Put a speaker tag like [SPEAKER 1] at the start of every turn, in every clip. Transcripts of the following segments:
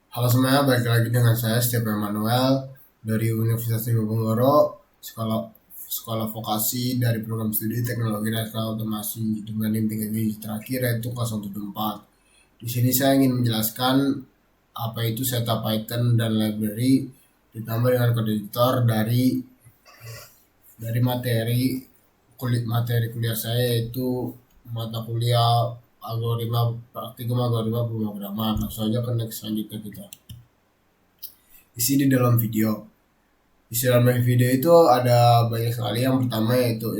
[SPEAKER 1] Halo semuanya, balik lagi dengan saya Stephen Manuel dari Universitas Diponegoro, sekolah sekolah vokasi dari program studi teknologi nasional otomasi dengan tinggi terakhir yaitu 074. Di sini saya ingin menjelaskan apa itu setup Python dan library ditambah dengan kode editor dari materi kuliah saya, yaitu mata kuliah algoritma praktikum algoritma pemrograman. Langsung aja ke next selanjutnya kita. Isi dalam video itu ada banyak sekali. Yang pertama yaitu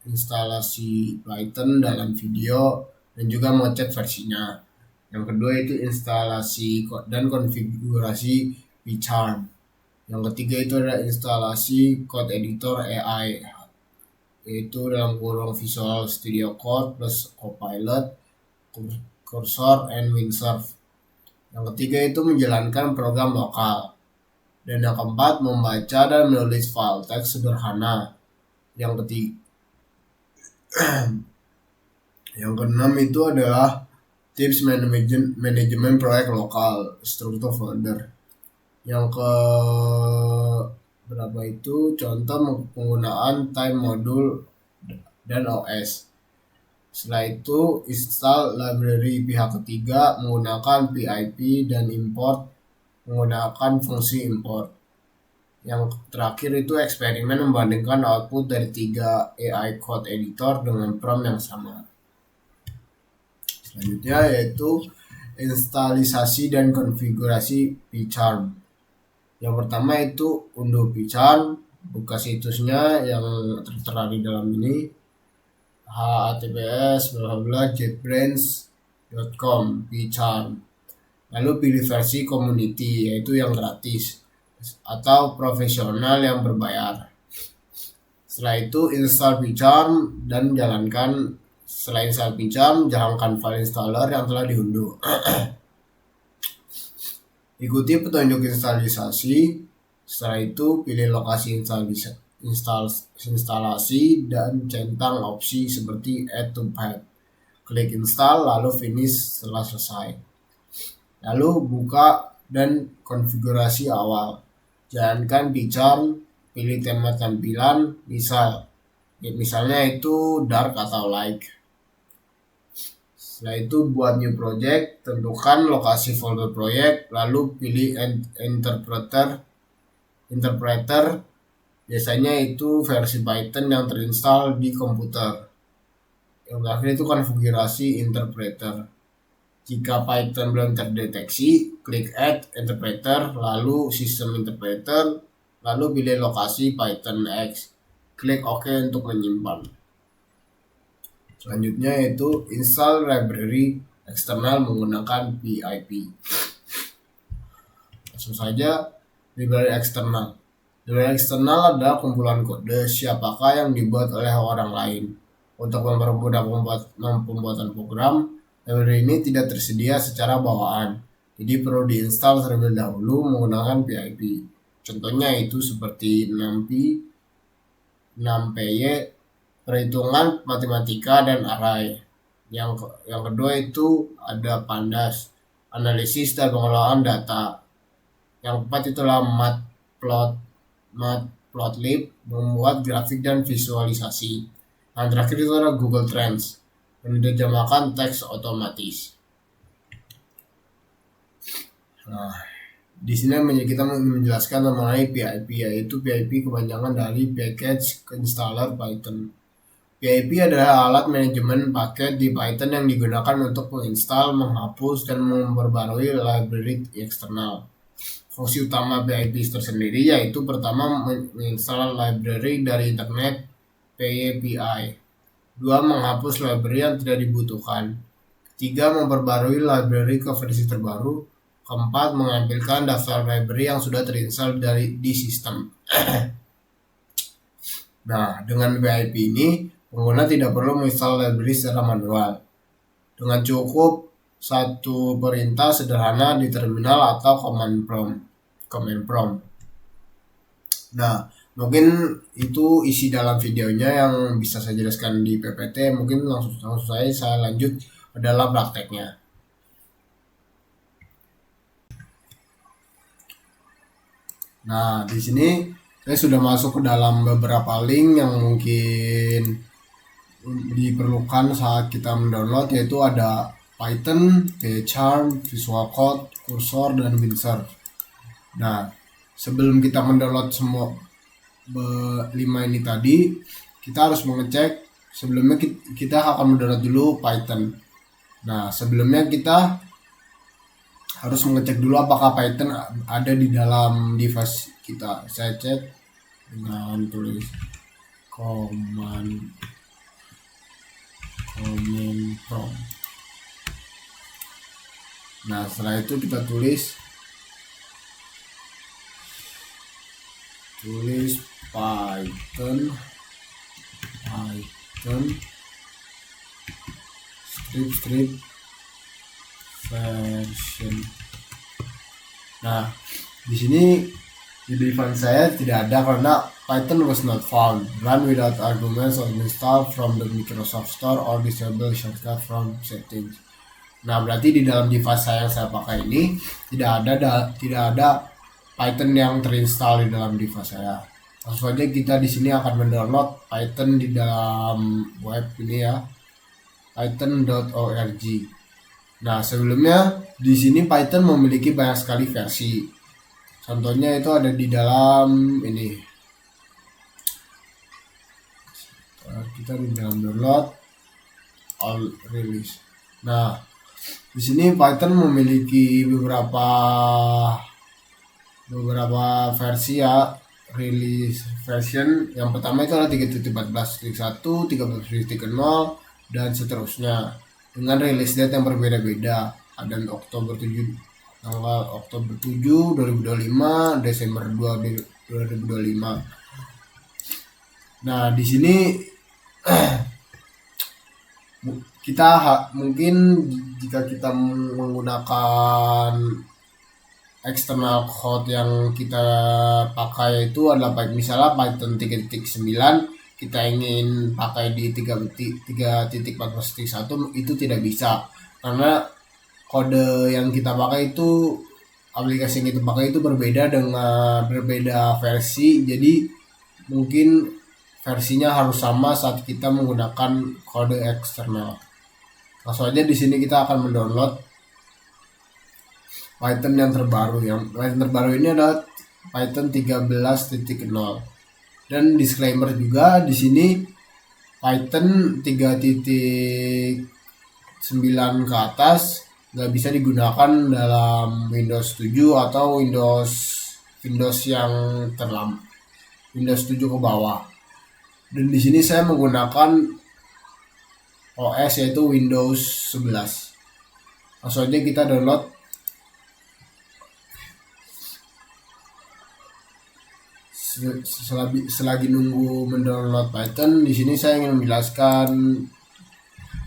[SPEAKER 1] instalasi Python dalam video dan juga mau cek versinya. Yang kedua itu instalasi dan konfigurasi PyCharm. Yang ketiga itu ada instalasi code editor AI, yaitu dalam kurung Visual Studio Code plus Copilot, Cursor, and Windsurf. Yang ketiga itu menjalankan program lokal. Dan yang keempat, membaca dan menulis file teks sederhana. Yang ketiga, yang keenam itu adalah tips manajemen proyek lokal, struktur folder. Yang ke berapa itu contoh penggunaan time module dan OS. Setelah itu install library pihak ketiga menggunakan PIP dan import menggunakan fungsi import. Yang terakhir itu eksperimen membandingkan output dari 3 AI code editor dengan prompt yang sama. Selanjutnya yaitu instalisasi dan konfigurasi PyCharm. Yang pertama itu unduh PyCharm, buka situsnya yang tertera di dalam ini, https jetbrains.com PyCharm. Lalu pilih versi community, yaitu yang gratis, atau profesional yang berbayar. Setelah itu install PyCharm dan jalankan. Setelah install PyCharm, jalankan file installer yang telah diunduh. Ikuti petunjuk instalisasi. Setelah itu pilih lokasi instalasi dan centang opsi seperti add to path. Klik install lalu finish setelah selesai. Lalu buka dan konfigurasi awal. Jalankan PyCharm, pilih tema tampilan, misalnya itu dark atau light. Setelah itu buat new project, tentukan lokasi folder project, lalu pilih interpreter. Biasanya itu versi Python yang terinstall di komputer. Yang terakhir itu konfigurasi interpreter. Jika Python belum terdeteksi, klik Add Interpreter, lalu System Interpreter, lalu pilih lokasi Python X. Klik OK untuk menyimpan. Selanjutnya yaitu install library eksternal menggunakan PIP. Langsung saja, library eksternal. Library eksternal adalah kumpulan kode siapakah yang dibuat oleh orang lain. Untuk mempermudah pembuatan program, library ini tidak tersedia secara bawaan, jadi perlu diinstal terlebih dahulu menggunakan PIP. Contohnya itu seperti NumPy, NumPy, perhitungan matematika, dan array. Yang kedua itu ada Pandas, analisis dan pengolahan data. Yang keempat itulah Matplotlib, membuat grafik dan visualisasi. Yang terakhir itu adalah Google Trends, menerjemahkan teks otomatis. Nah, di sini kita menjelaskan mengenai PIP, yaitu PIP kepanjangan dari Package Installer Python. PIP adalah alat manajemen paket di Python yang digunakan untuk menginstal, menghapus, dan memperbarui library eksternal. Fungsi utama PIP tersendiri yaitu pertama menginstal library dari internet PyPI. 2. Menghapus library yang tidak dibutuhkan. 3. Memperbarui library ke versi terbaru. 4. Mengambilkan daftar library yang sudah terinstall di sistem. Nah, dengan PIP ini, pengguna tidak perlu menginstal library secara manual. Dengan cukup satu perintah sederhana di terminal atau command prompt. Nah, mungkin itu isi dalam videonya yang bisa saya jelaskan di PPT. Mungkin langsung saya lanjut ke dalam prakteknya. Nah, di sini saya sudah masuk ke dalam beberapa link yang mungkin diperlukan saat kita mendownload, yaitu ada Python, PyCharm, Visual Code, Cursor, dan Windsurf. Nah, sebelum kita mendownload semua 5 ini tadi, kita harus mengecek. Sebelumnya kita akan mendownload dulu Python. Nah, sebelumnya kita harus mengecek dulu apakah Python ada di dalam device kita. Saya cek dengan tulis command prompt. Nah, setelah itu kita tulis Python strip version. Nah, di sini di device saya tidak ada karena Python was not found. Run without arguments or install from the Microsoft Store or disable shortcut from settings. Nah, berarti di dalam device saya yang saya pakai ini tidak ada Python yang terinstall di dalam device saya. Langsung saja kita di sini akan mendownload Python di dalam web ini ya, python.org. Nah, sebelumnya di sini Python memiliki banyak sekali versi. Contohnya itu ada di dalam ini. Kita di dalam download all release. Nah, di sini Python memiliki beberapa versi ya, release version. Yang pertama itu adalah 3.14.1, 13.0 dan seterusnya dengan release date yang berbeda-beda. Ada tanggal Oktober 7 2025, Desember 2 2025. Nah, di sini kita mungkin jika kita menggunakan external code yang kita pakai itu adalah misalnya Python 3.9, kita ingin pakai di 3.14.1, itu tidak bisa karena kode yang kita pakai itu, aplikasi yang kita pakai itu berbeda versi, jadi mungkin versinya harus sama saat kita menggunakan kode eksternal. Langsung aja di sini kita akan mendownload Python yang terbaru. Python terbaru ini adalah Python 13.0. Dan disclaimer juga di sini Python 3.9 ke atas nggak bisa digunakan dalam Windows 7 atau Windows yang Windows 7 ke bawah. Dan di sini saya menggunakan OS yaitu Windows 11. Langsung aja kita download. Selagi nunggu mendownload Python, di sini saya ingin menjelaskan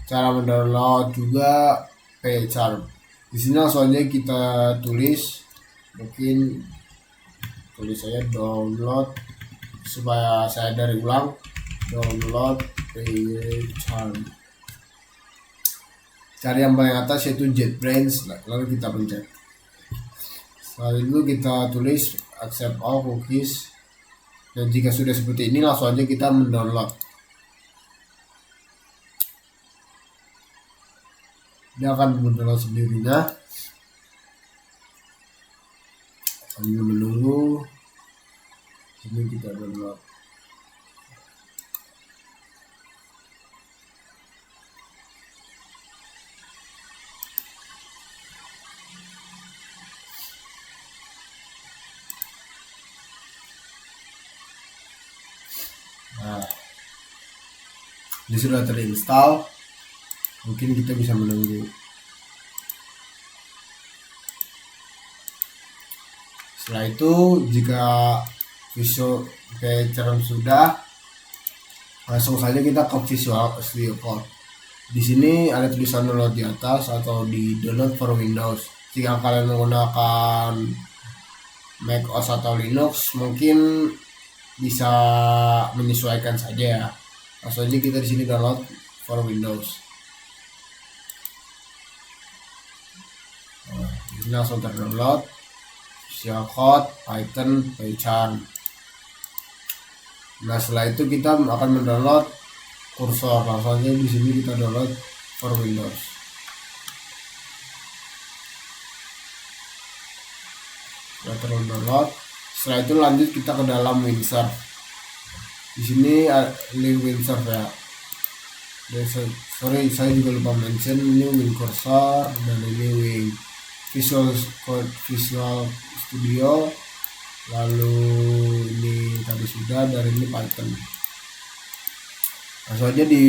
[SPEAKER 1] cara mendownload juga PyCharm. Di sini langsung aja kita tulis, mungkin tulis saya download supaya saya dari ulang, download PyCharm. Cari yang paling atas yaitu JetBrains, lalu kita pencet. Setelah itu kita tulis accept all cookies. Dan jika sudah seperti ini, langsung aja kita mendownload. Dia akan mendownload sendirinya sambil menunggu. Ini kita download. Nah, ini sudah terinstall. Mungkin kita bisa menunggu. Setelah itu, jika Visual PyCharm sudah, langsung saja kita ke Visual Studio Code. Di sini ada tulisan download di atas atau di download for Windows. Jika kalian menggunakan Mac OS atau Linux, mungkin bisa menyesuaikan saja ya. Langsung aja kita di sini download for Windows. Ini langsung terdownload. Visual Code, Python, PyCharm. Nah setelah itu kita akan mendownload kursor. Langsung aja di sini kita download for Windows. Sudah terdownload. Setelah itu lanjut kita ke dalam WinServe. Di sini link WinServe ya. Sorry saya juga lupa mention, ini Win Cursor dan ini Win Visual Code, Visual Studio, lalu ini tadi sudah, dari ini Python. Langsung aja di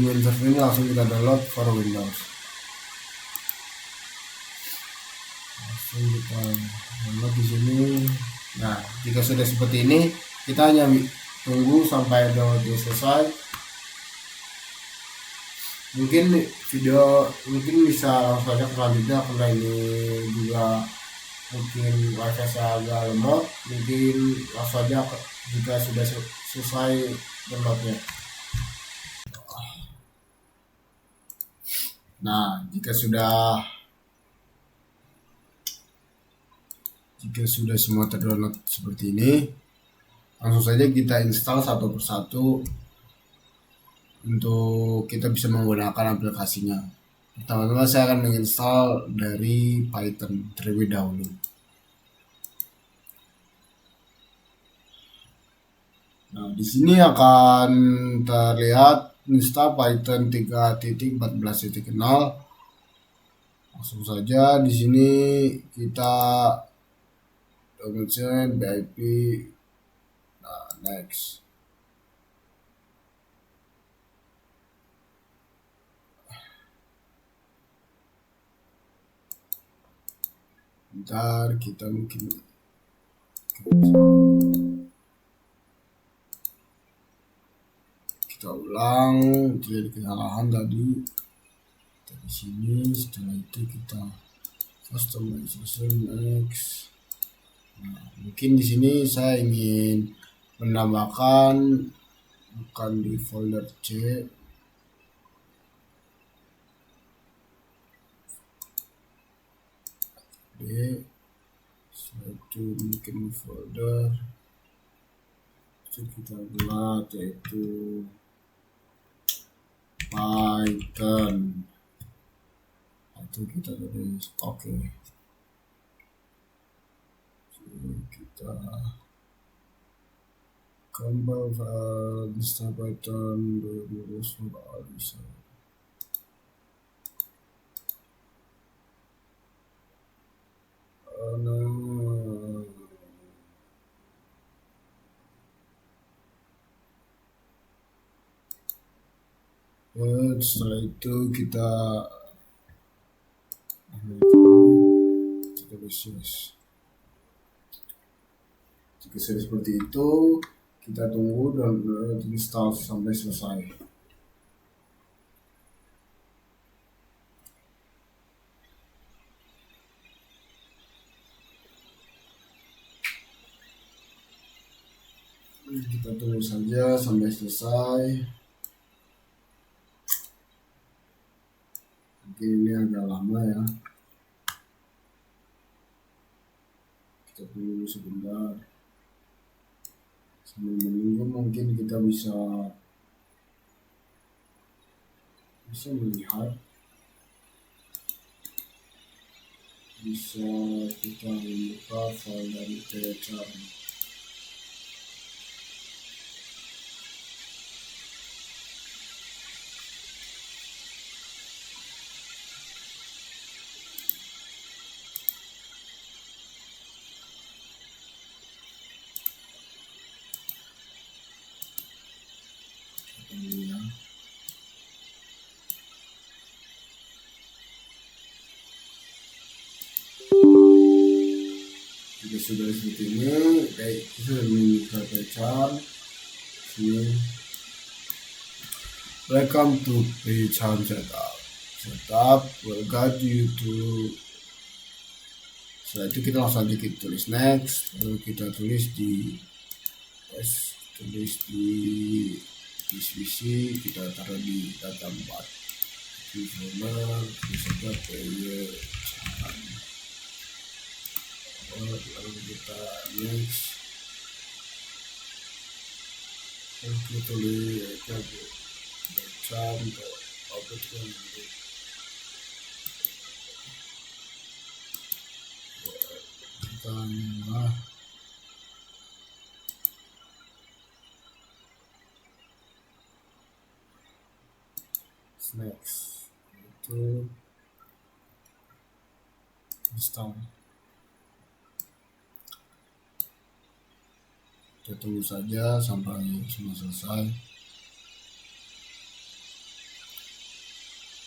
[SPEAKER 1] WinServe ini langsung kita download for Windows. Langsung kita download di sini. Nah jika sudah seperti ini, kita hanya tunggu sampai downloadnya selesai. Mungkin bisa langsung aja ke selanjutnya, karena ini juga mungkin wifi saya agak lemot. Mungkin langsung aja jika sudah selesai downloadnya. Nah jika sudah semua terdownload seperti ini, langsung saja kita install satu persatu untuk kita bisa menggunakan aplikasinya. Pertama-tama saya akan menginstal dari Python terlebih dahulu. Nah, di sini akan terlihat install Python 3.14.0. Langsung saja di sini kita download BIP. Nah, next. Ntar kita mungkin kita ulang, jadi kesalahan tadi dari sini. Setelah itu kita customization next. Nah, mungkin di sini saya ingin menambahkan bukan di folder C, setelah itu mungkin di folder itu kita buat yaitu Python, itu kita tulis oke. Kita compile file install Python rules for all user. Setelah itu kita yes. Jika sudah seperti itu, kita tunggu dan install sampai selesai. Kita tunggu saja sampai selesai. Mungkin ini agak lama ya. Kita tunggu sebentar. Sambil menunggu mungkin kita bisa melihat, bisa kita membuka file dari PyCharm. Jika sudah seperti ini, kita sudah membuka PyCharm. Welcome to PyCharm setup will guide you to. Setelah itu kita langsung aja kita tulis next, lalu kita tulis di visi, kita taruh di data 4 di folder, bisa PyCharm. lalu kita next, kita tulis baca untuk output kita nyala. Next itu install, kita tunggu saja sampai semua selesai.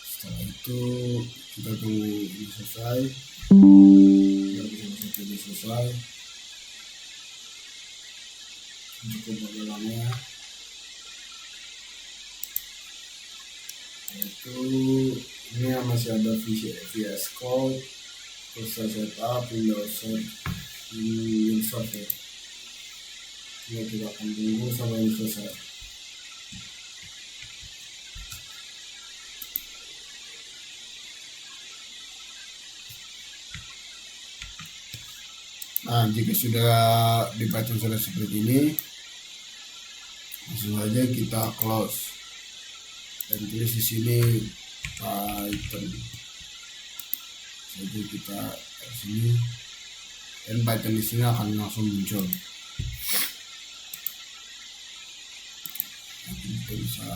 [SPEAKER 1] Setelah itu kita tunggu ini selesai, ini selesai, cukup agak lama. Itu ini masih ada VS Code, terus saya setup Windows Software. Ini kita akan tunggu sampai ini selesai. Nah, jika sudah di Python sudah seperti ini, langsung saja kita close dan tulis di sini Python. Jadi kita di sini dan Python di sini akan langsung muncul. Nanti kita bisa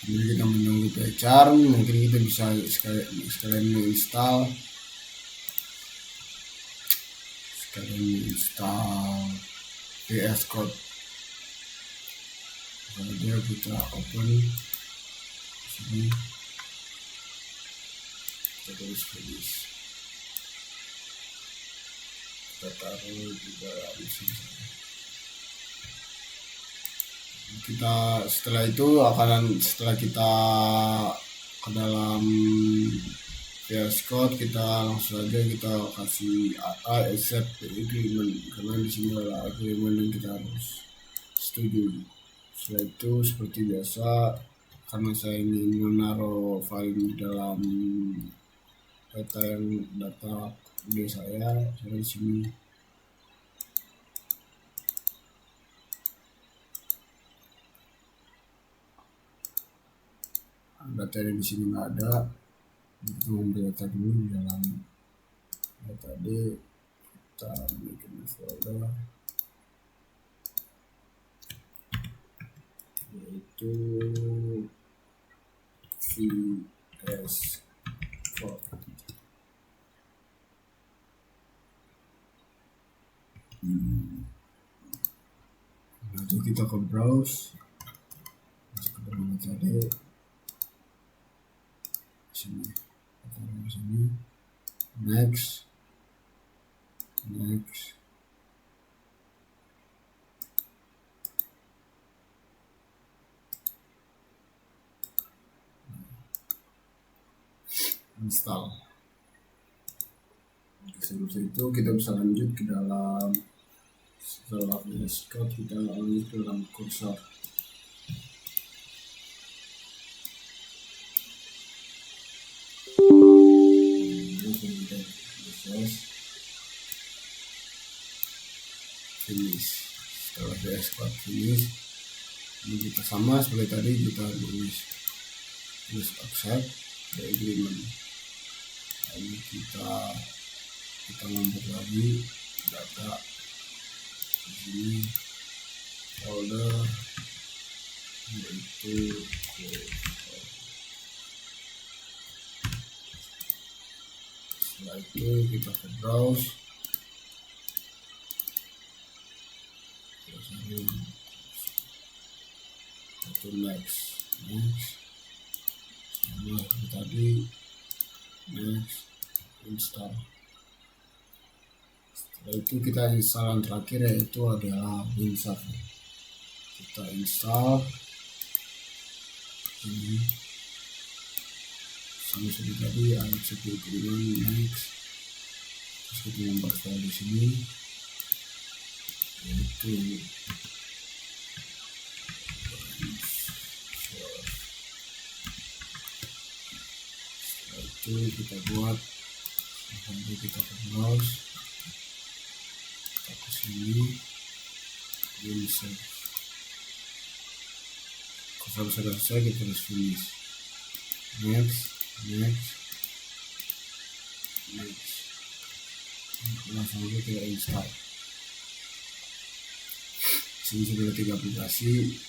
[SPEAKER 1] sambil kita menunggu charm, mungkin kita bisa sekalian menginstal VS Code. Kemudian kita open sini, kita tulis finish, kita taruh di dalam sini. Kita setelah itu setelah kita ke dalam VS Code, kita langsung saja kita kasih accept agreement, karena di sini ada agreement yang kita harus setuju. Setelah itu seperti biasa, karena saya ingin menaruh file di dalam data saya di sini. Data yang di sini nggak ada, kita ngambil data dulu di dalam data D, kita bikin folder yaitu VS Code. Lalu kita ke browse, masuk ke dalam data D. Sini, next, install. Setelah itu kita bisa lanjut ke dalam, setelah VS Code kita lanjut ke dalam kursor. Finish. Setelah VS Code finish, ini kita sama seperti tadi, kita tulis accept the agreement. Lalu kita ngambek lagi data di sini, folder yaitu setelah itu kita ke browse, itu next, sama seperti tadi, next, install. Setelah itu kita install yang terakhir, yaitu adalah WinSoft. Kita install ini sama seperti tadi, accept agreement, next, terus kita membuat file di sini yaitu itu kita buat sampai kita ke browse, kita ke sini insert. Kalau sudah selesai kita harus finish, next. Langsung aja kita install. Sini sudah 3 aplikasi.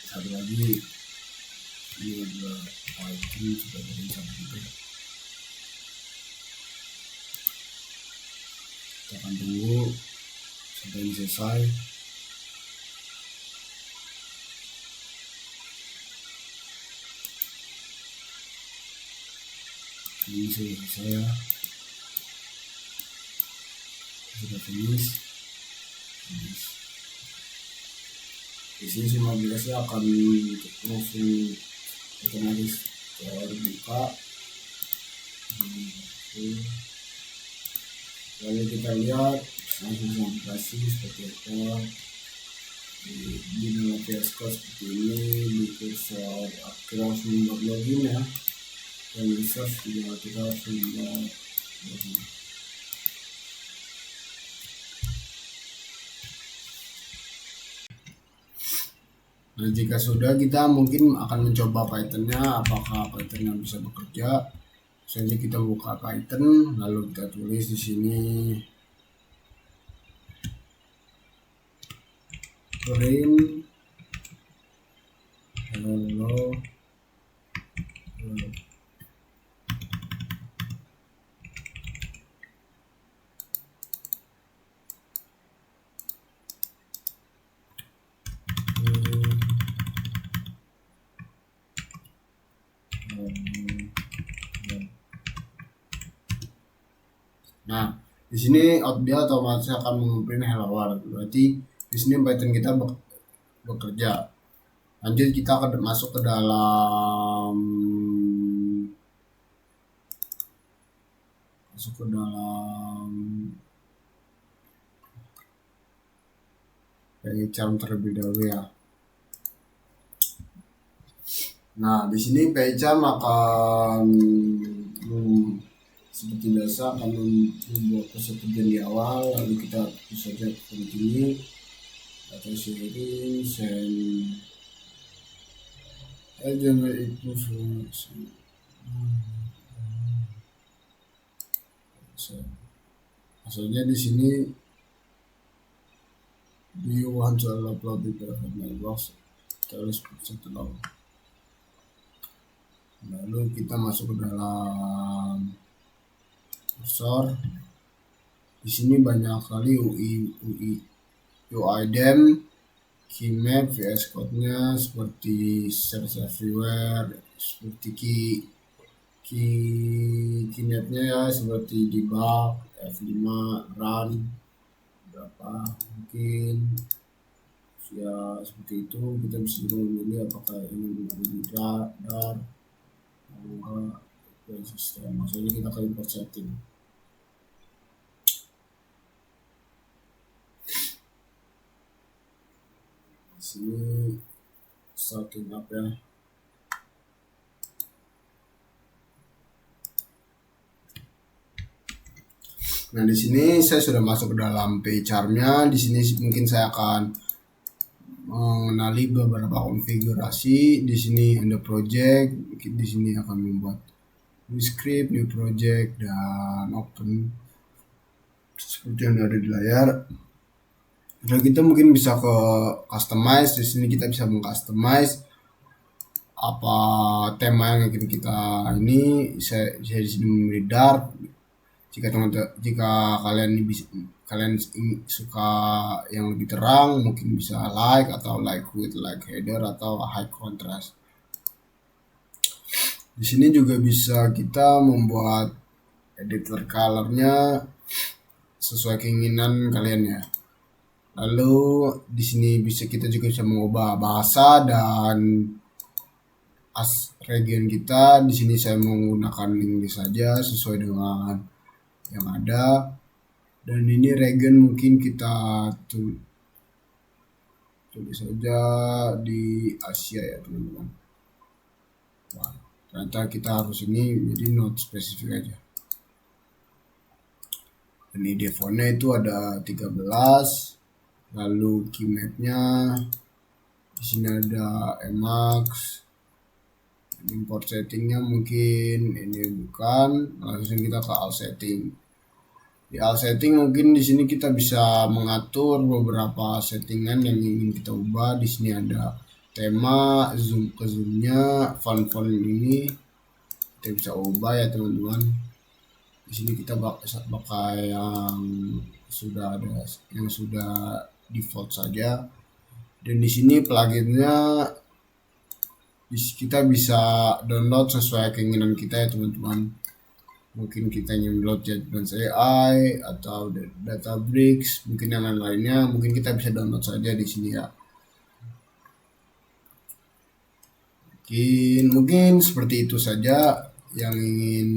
[SPEAKER 1] Satu lagi ini adalah Python, sudah install juga. Kita akan tunggu sampai ini selesai. Ini sudah selesai ya, sudah finish. Di sini semua aplikasi akan langsung otomatis terbuka. Lalu kita lihat langsung aplikasi seperti apa. Di dalam VS Code seperti ini, di cursor kita langsung membuat login ya, dan di search juga kita langsung membuat login. Nah, jika sudah, kita mungkin akan mencoba Python-nya, apakah Python-nya bisa bekerja. Selanjutnya kita buka Python, lalu kita tulis di sini print hello. Nah, di sini dia otomatis akan memprint hello world. Berarti di sini Python kita bekerja. Lanjut kita akan masuk ke dalam PyCharm terlebih dahulu ya. Nah, di sini PyCharm akan seperti biasa akan membuat persetujuan di awal, lalu kita bisa saja continue atau sharing send generate itu maksudnya di sini do you want to upload the private mailbox, terus setelah lalu kita masuk ke dalam cursor. Di sini banyak kali UIDEM, key map, VS Code-nya seperti search everywhere, seperti key map-nya ya, seperti debug, F5, run, berapa mungkin ya, seperti itu. Kita bisa juga memilih apakah ini dar enggak sistem, maksudnya kita ke import setting. Di sini starting up ya. Nah, di sini saya sudah masuk ke dalam PyCharm-nya. Di sini mungkin saya akan mengenali beberapa konfigurasi. Di sini ada project, di sini akan membuat new script, new project, dan open seperti yang ada di layar. Nah, kita mungkin bisa ke customize. Di sini kita bisa mengcustomize apa tema yang ingin kita ini. Saya di sini memilih dark. Jika kalian suka yang lebih terang, mungkin bisa light atau light with light header atau high contrast. Di sini juga bisa kita membuat editor colornya sesuai keinginan kalian ya. Lalu di sini kita juga bisa mengubah bahasa dan region kita. Di sini saya menggunakan English saja sesuai dengan yang ada. Dan ini region mungkin kita tulis saja di Asia ya teman-teman. ternyata kita harus ini, jadi not spesifik aja. Ini defaultnya itu ada 13, lalu key mapnya di sini ada Emacs. Import settingnya mungkin ini bukan, langsung kita ke all setting. Di all setting mungkin di sini kita bisa mengatur beberapa settingan yang ingin kita ubah. Di sini ada tema, zoom ke zoomnya, font ini kita bisa ubah ya teman-teman. Di sini kita pakai yang sudah ada, yang sudah default saja. Dan di sini pluginnya kita bisa download sesuai keinginan kita ya teman-teman. Mungkin kita download JetBrains AI atau Databricks, mungkin yang lain-lainnya, mungkin kita bisa download saja di sini ya. Mungkin seperti itu saja yang ingin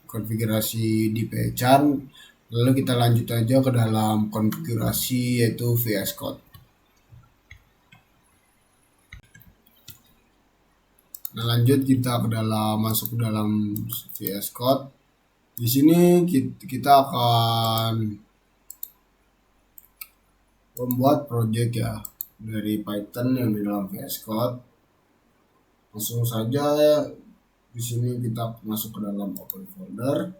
[SPEAKER 1] konfigurasi di PyCharm. Lalu kita lanjut aja ke dalam konfigurasi yaitu VS Code. Nah, lanjut kita masuk ke dalam VS Code. Di sini kita akan membuat project ya dari Python yang di dalam VS Code. Langsung saja di sini kita masuk ke dalam open folder.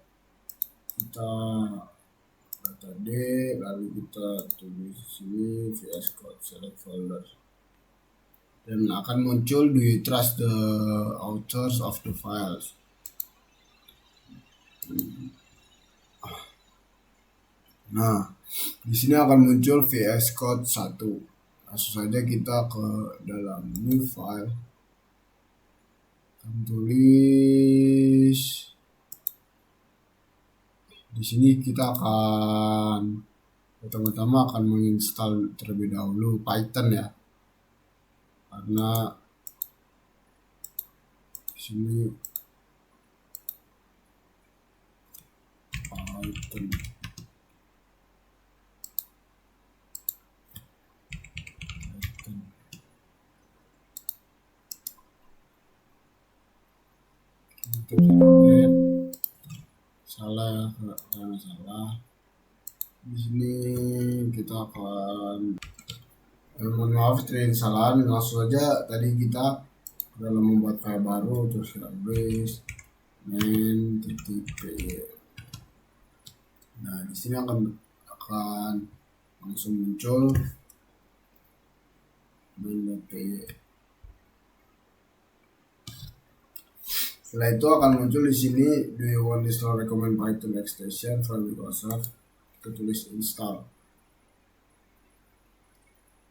[SPEAKER 1] Kita data D, lalu kita tulis di sini VS Code, select folder. Dan akan muncul, do you trust the authors of the files? Nah, di sini akan muncul VS Code 1. Langsung saja kita ke dalam new file. Akan tulis di sini kita akan pertama-tama akan menginstal terlebih dahulu Python ya. Karena di sini Python salah ya, karena salah. Di sini kita akan mohon maaf terjadi kesalahan. Langsung aja tadi kita dalam membuat file baru, terus kita base main.py. Nah, di sini akan langsung muncul main.py. Setelah itu akan muncul di sini, do you want to install recommend Python extension from Microsoft? Kita tulis install.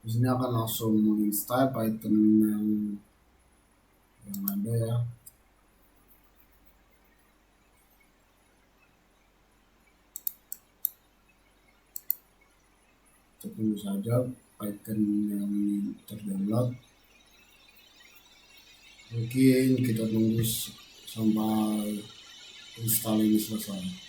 [SPEAKER 1] Di sini akan langsung menginstal Python yang ada ya. Kita tunggu saja Python yang terdownload. Mungkin kita tunggu sampai install ini selesai.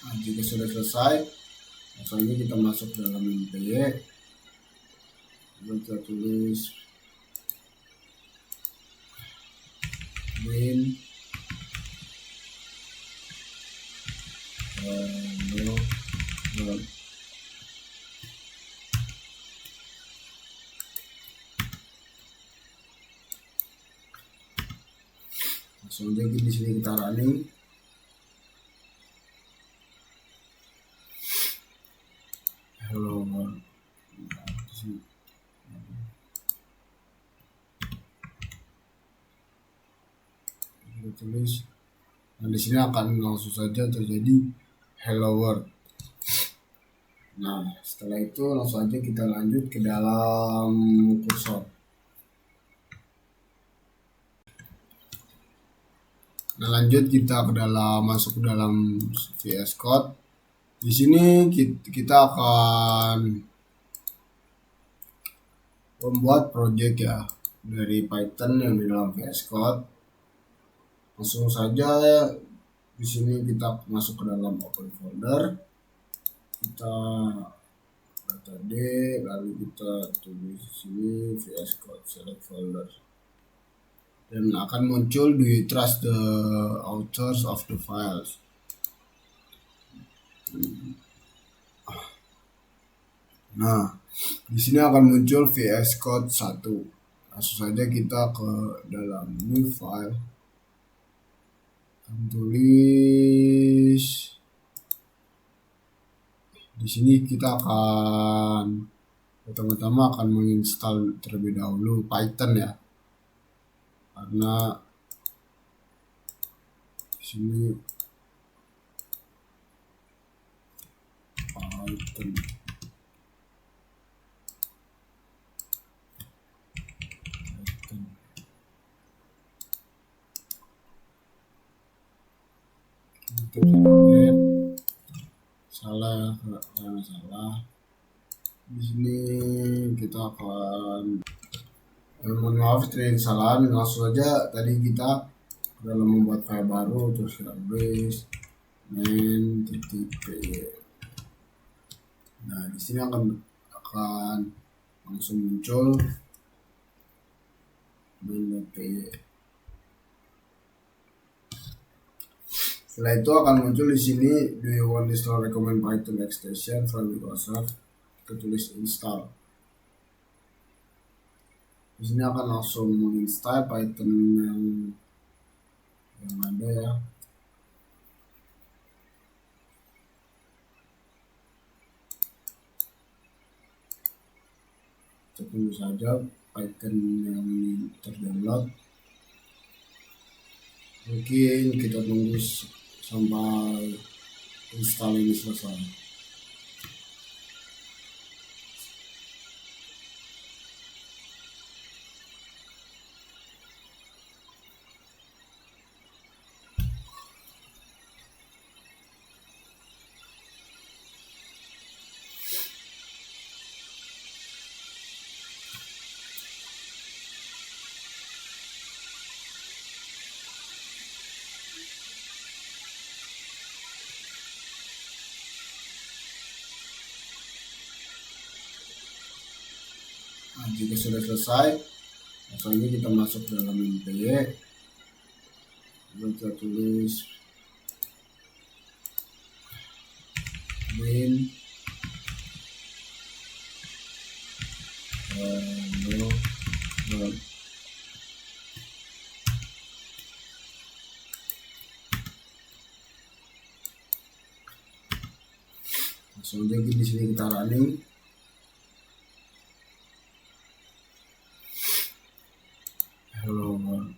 [SPEAKER 1] Nah, jika sudah selesai, langsung kita masuk ke dalam main.py. Kita tulis main langsung aja di sini kita running. Hello world. Kita tulis. Nah, di sini akan langsung saja terjadi hello world. Nah, setelah itu langsung aja kita lanjut ke dalam kursor. Nah, lanjut kita masuk ke dalam VS Code. Di sini kita akan membuat project ya dari Python yang di dalam VS Code. Langsung saja di sini kita masuk ke dalam open folder. Kita data D, lalu kita tulis di sini VS Code select folder. Dan akan muncul do you trust the authors of the files. Nah, di sini akan muncul VS Code 1. Langsung saja kita ke dalam new file. Tulis di sini kita akan pertama-tama akan menginstal terlebih dahulu Python ya, karena di sini Python salah karena salah. Di sini kita akan mohon maaf terjadi kesalahan. Langsung saja tadi kita dalam membuat file baru, terus kita tulis main.py. Nah, di sini akan langsung muncul main.py. Setelah itu akan muncul di sini, do you want to install recommend Python extension from Microsoft? Kita tulis install. Di sini akan langsung menginstal Python yang ada ya. Kita tunggu saja Python yang terdownload. Mungkin kita tunggu sampai install ini selesai. Nah, jika sudah selesai, langsung kita masuk dalam main.py. Kita tulis main langsung aja di sini kita running. Hello world.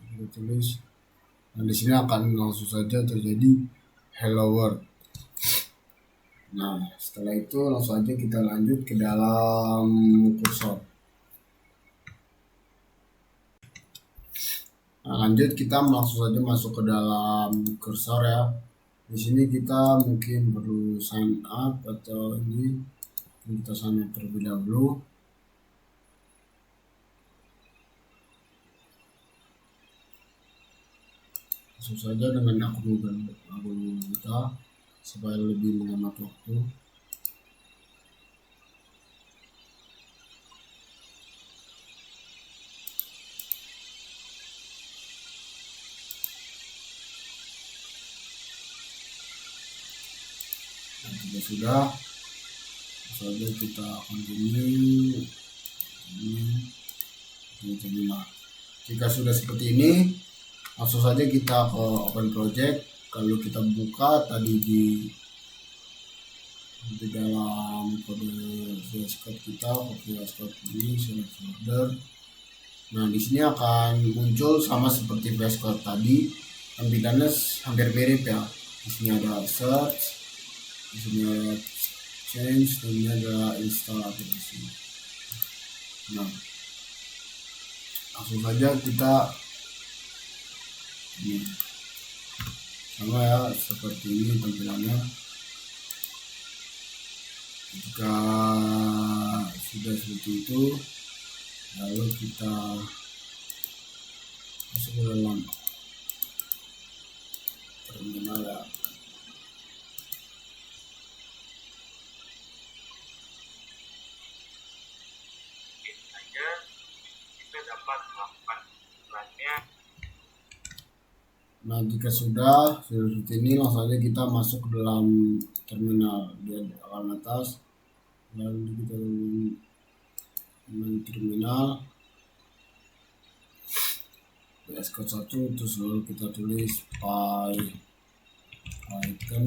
[SPEAKER 1] Kita tulis. Nah, di sini akan langsung saja terjadi hello world. Nah, setelah itu langsung saja kita lanjut ke dalam kursor. Nah, lanjut kita langsung saja masuk ke dalam kursor ya. Di sini kita mungkin perlu sign up atau ini kita sign up terlebih dahulu. Langsung saja dengan akun kita supaya lebih menghemat waktu. Jika sudah, saja kita continue. Jika sudah seperti ini, langsung saja kita ke open project. Kalau kita buka tadi di dalam kode VS Code kita, VS Code ini select folder. Nah, di sini akan muncul sama seperti VS Code tadi, tampilannya hampir mirip ya. Di sini ada search, di sini ada change, dan ini ada install aplikasi. Nah, langsung saja kita ini sama ya, seperti ini tampilannya. Jika sudah seperti itu, lalu kita masuk ke dalam terminal ya.
[SPEAKER 2] Kita dapat melakukan iklannya.
[SPEAKER 1] Nah, jika sudah seperti ini, langsung saja kita masuk ke dalam terminal. Dia akan atas, lalu kita terminal VS Code 1, terus lalu kita tulis Python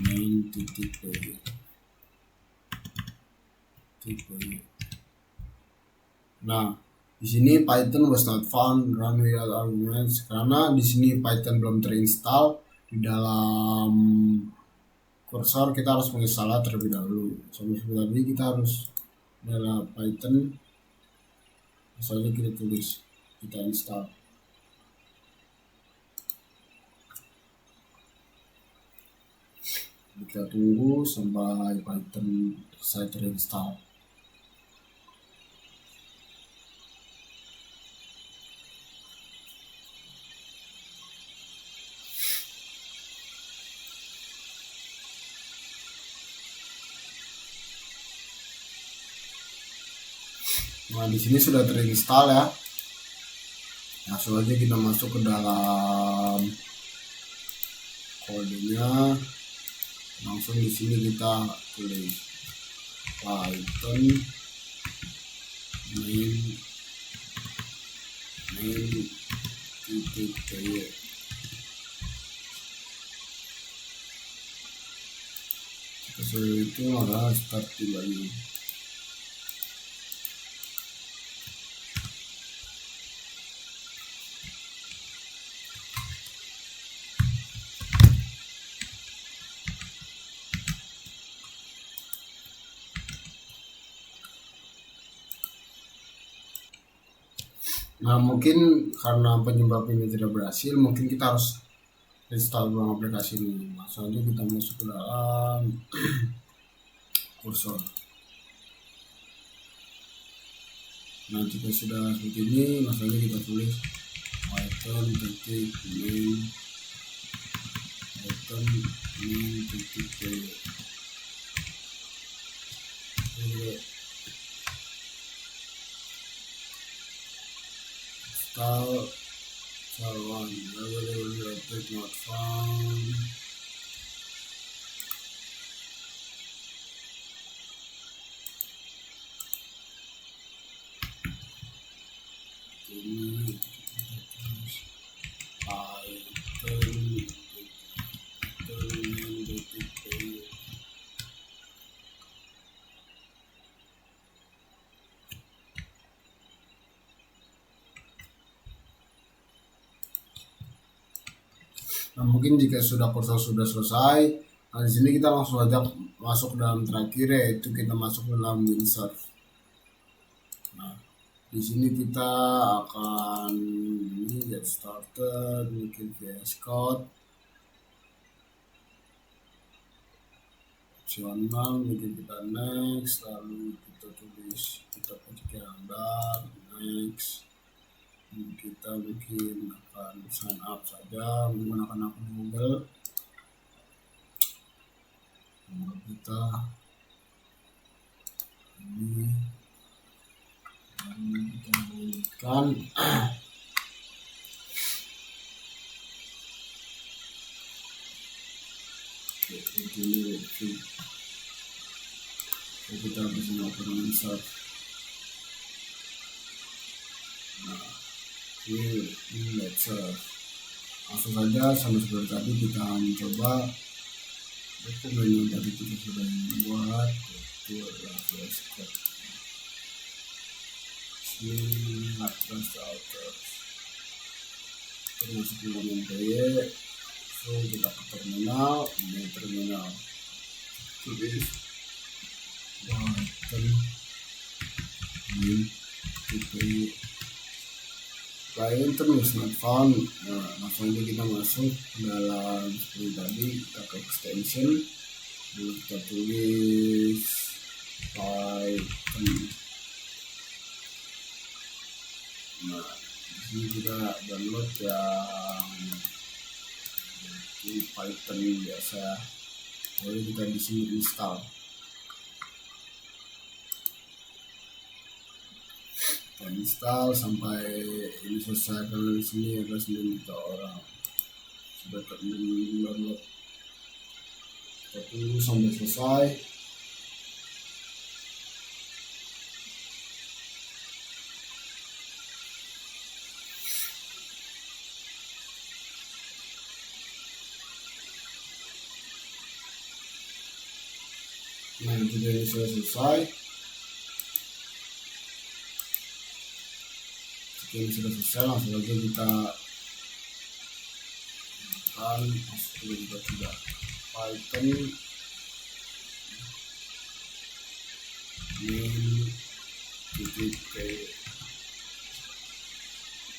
[SPEAKER 1] main titik py. Nah, di sini Python was not found run without arguments, karena di sini Python belum terinstall. Di dalam kursor kita harus menginstalnya terlebih dahulu. Seperti tadi kita harus dalam Python, misalnya kita tulis, kita install. Kita tunggu sampai Python selesai terinstall. Nah, di sini sudah terinstall ya. Langsung aja kita masuk ke dalam kodenya. Langsung di sini kita tulis Python main titik py. Sesuai itu adalah start lagi. Nah, mungkin karena penyebab ini tidak berhasil, mungkin kita harus install ulang aplikasi ini. Langsung aja kita masuk ke dalam kursor. Nah, jika sudah seperti ini, langsung aja kita tulis Python titik main titik py. Install one available update not found. Ini Nah, mungkin jika sudah kursor sudah selesai, nah di sini kita langsung saja masuk ke dalam terakhir, yaitu kita masuk ke dalam Windsurf. Nah, di sini kita akan ini get started, bikin VS Code, opsional, bikin kita next, lalu kita tulis kita pencet gambar next. Kita bikin akan sign up saja menggunakan akun Google. Nomor kita ini kita berikan kita bisa melakukan insert. Nah, ini let's langsung saja sama seperti tadi kita mencoba dokumen yang tadi kita sudah buat, itu adalah VS Code. Ini atas authors termasuk dengan PY. So kita ke terminal, ini terminal tulis Python Python is not found. Nah, langsung aja kita masuk dalam seperti tadi, kita ke extension, lalu kita tulis Python. Nah, ini kita download yang ini Python biasa, lalu kita di sini install. Install sampai ini selesai. Kalau di sini ada 9 juta orang sudah download. Kita tunggu sampai selesai. Nah, jika ini sudah selesai, langsung aja kita masuk juga Python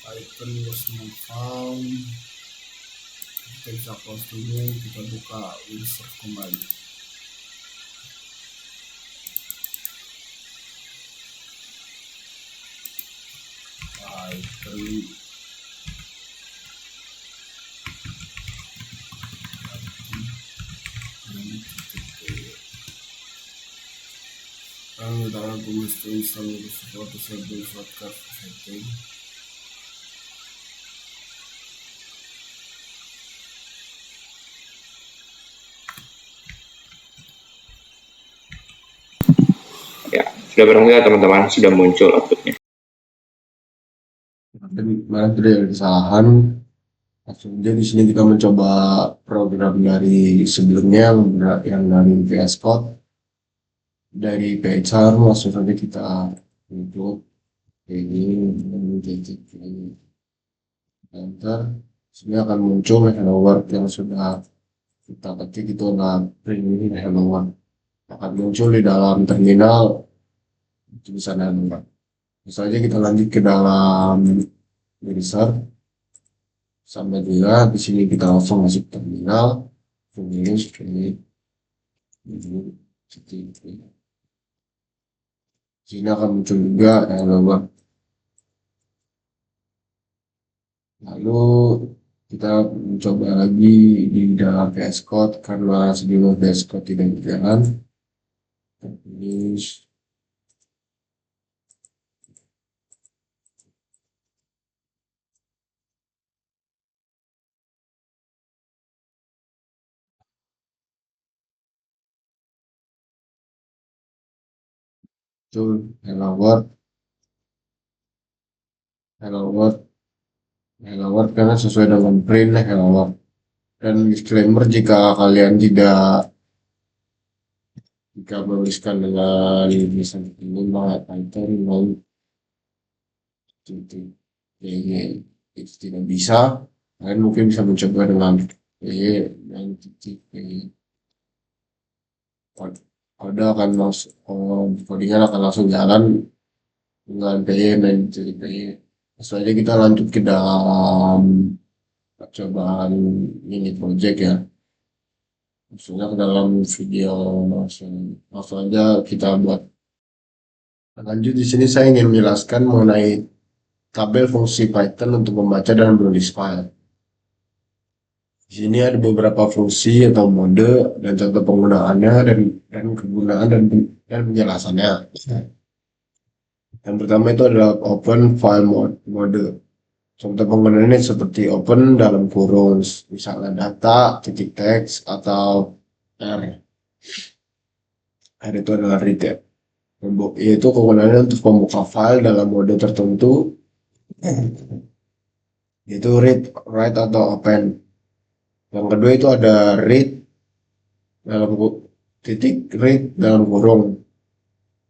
[SPEAKER 1] Python was not found. Kita bisa close dulu, kita buka Windsurf kembali. Sekarang kita akan install sesuatu shortcut setting.
[SPEAKER 2] Ya, sudah bareng ya teman-teman, sudah muncul outputnya.
[SPEAKER 1] Mana tidak ada kesalahan. Langsung aja di sini kita mencoba program dari sebelumnya yang dari VS Code, dari PHR. Langsung saja kita untuk ini enter. Sini akan muncul hello world yang sudah kita ketik, itu adalah print hello world, akan muncul di dalam terminal tulisan hello world. Misalnya kita lanjut ke dalam browser, sampai juga di sini kita langsung masuk terminal, finish sini akan muncul juga hello world. Lalu kita mencoba lagi di dalam VS Code, karena sebelum VS Code tidak berjalan. Finish. Hello world karena sesuai dengan print hello world. Dan disclaimer, jika kalian jika menuliskan dengan tulisan ini Python itu tidak bisa, kalian mungkin bisa mencoba dengan kode akan langsung codingan akan langsung jalan dengan selanjutnya kita lanjut ke dalam percobaan mini project ya, maksudnya ke dalam video. Langsung aja kita buat. Lanjut, di sini saya ingin menjelaskan mengenai tabel fungsi Python untuk membaca dan menulis file. Di sini ada beberapa fungsi atau mode dan contoh penggunaannya dan kegunaan dan penjelasannya. Yang pertama itu adalah open file mode. Contoh penggunaannya seperti open dalam kurung, misalnya data, titik teks, atau R. R itu adalah read ya. Yaitu kegunaannya untuk membuka file dalam mode tertentu, yaitu read, write, atau open. Yang kedua itu ada read dalam titik read dalam kurung,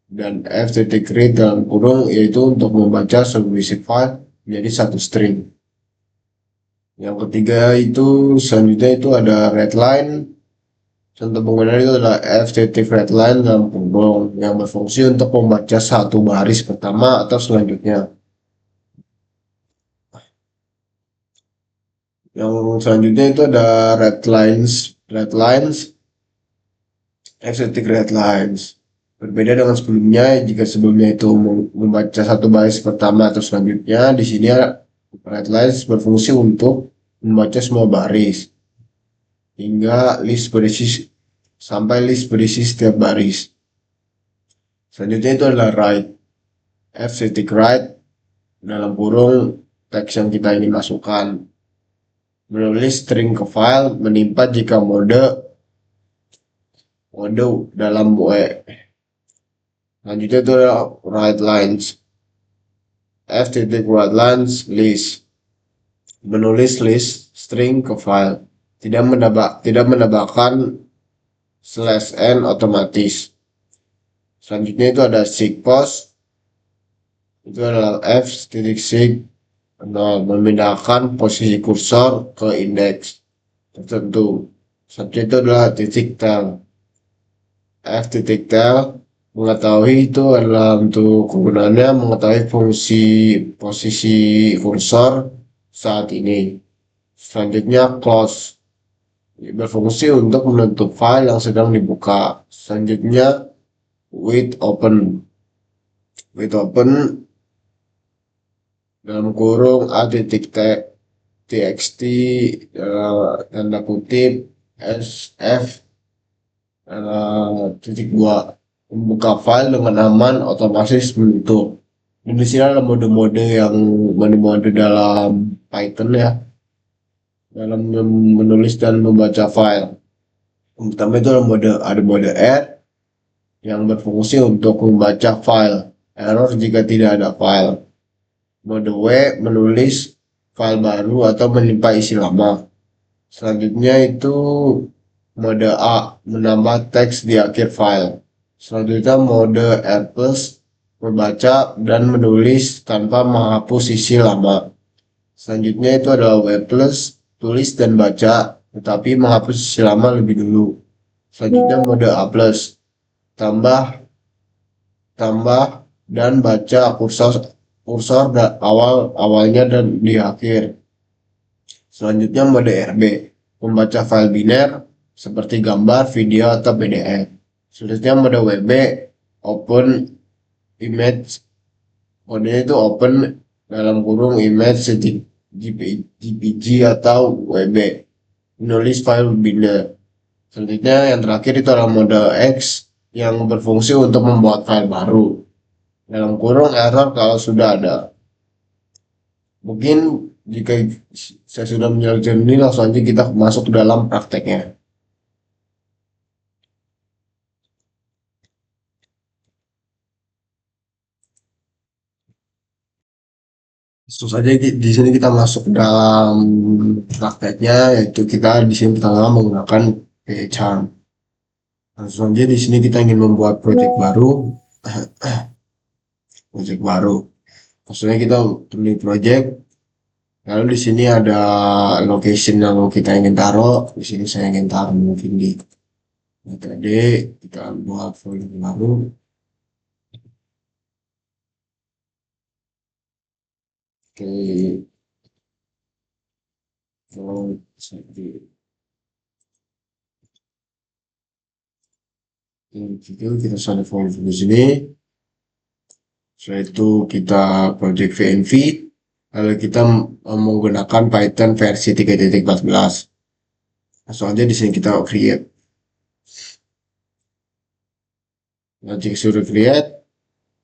[SPEAKER 1] dan f titik read dalam kurung, yaitu untuk membaca seluruh isi file menjadi satu string. Yang ketiga itu selanjutnya itu ada readline. Contoh penggunaan itu adalah f titik readline dalam kurung kurung yang berfungsi untuk membaca satu baris pertama atau selanjutnya. Yang selanjutnya itu ada red lines, ecstatic red lines. Berbeda dengan sebelumnya, jika sebelumnya itu membaca satu baris pertama atau selanjutnya, di sini red lines berfungsi untuk membaca semua baris hingga list berisi sampai list berisi setiap baris. Selanjutnya itu adalah write, ecstatic write dalam kurung teks yang kita ingin masukkan. Menulis string ke file menimpa jika mode dalam Selanjutnya itu adalah write lines, write lines list, menulis list string ke file, tidak menambahkan /n otomatis. Selanjutnya itu ada sigpost, itu adalah f.sig memindahkan posisi kursor ke indeks tertentu. Selanjutnya itu adalah titik tel, f.tel mengetahui itu adalah untuk kegunaannya mengetahui fungsi posisi kursor saat ini. Selanjutnya close berfungsi untuk menutup file yang sedang dibuka. Selanjutnya with open dalam kurung a.txt tanda kutip sf titik 2 membuka file dengan aman otomatis menutup. Dan di sini ada mode-mode dalam Python ya, dalam menulis dan membaca file. Yang pertama itu ada mode add yang berfungsi untuk membaca file, error jika tidak ada file. Mode W menulis file baru atau menyimpan isi lama. Selanjutnya itu mode A menambah teks di akhir file. Selanjutnya mode R+ membaca dan menulis tanpa menghapus isi lama. Selanjutnya itu adalah W+, tulis dan baca tetapi menghapus isi lama lebih dulu. Selanjutnya mode A+, tambah dan baca kursor awalnya dan di akhir. Selanjutnya mode RB, membaca file biner seperti gambar, video, atau PDF. Selanjutnya mode WB, open image, kodenya itu open dalam kurung image JPG atau WB, menulis file biner. Selanjutnya yang terakhir itu adalah mode X yang berfungsi untuk membuat file baru. Dalam kurung error kalau sudah ada. Mungkin jika saya sudah menjelaskan ini, langsung aja kita masuk dalam prakteknya. Langsung saja di sini kita masuk dalam prakteknya, yaitu kita di sini pertama menggunakan PyCharm. Langsung aja di sini kita ingin membuat project baru. Maksudnya kita pilih project. Lalu di sini ada location yang kita ingin taruh. Di sini saya ingin taruh mungkin di metode, kita buat folder baru. Oke. Kita save folder di sini. Setelah itu kita project VNV. Lalu kita menggunakan Python versi 3.14. Langsung aja di sini kita create. Nah, jika sudah create,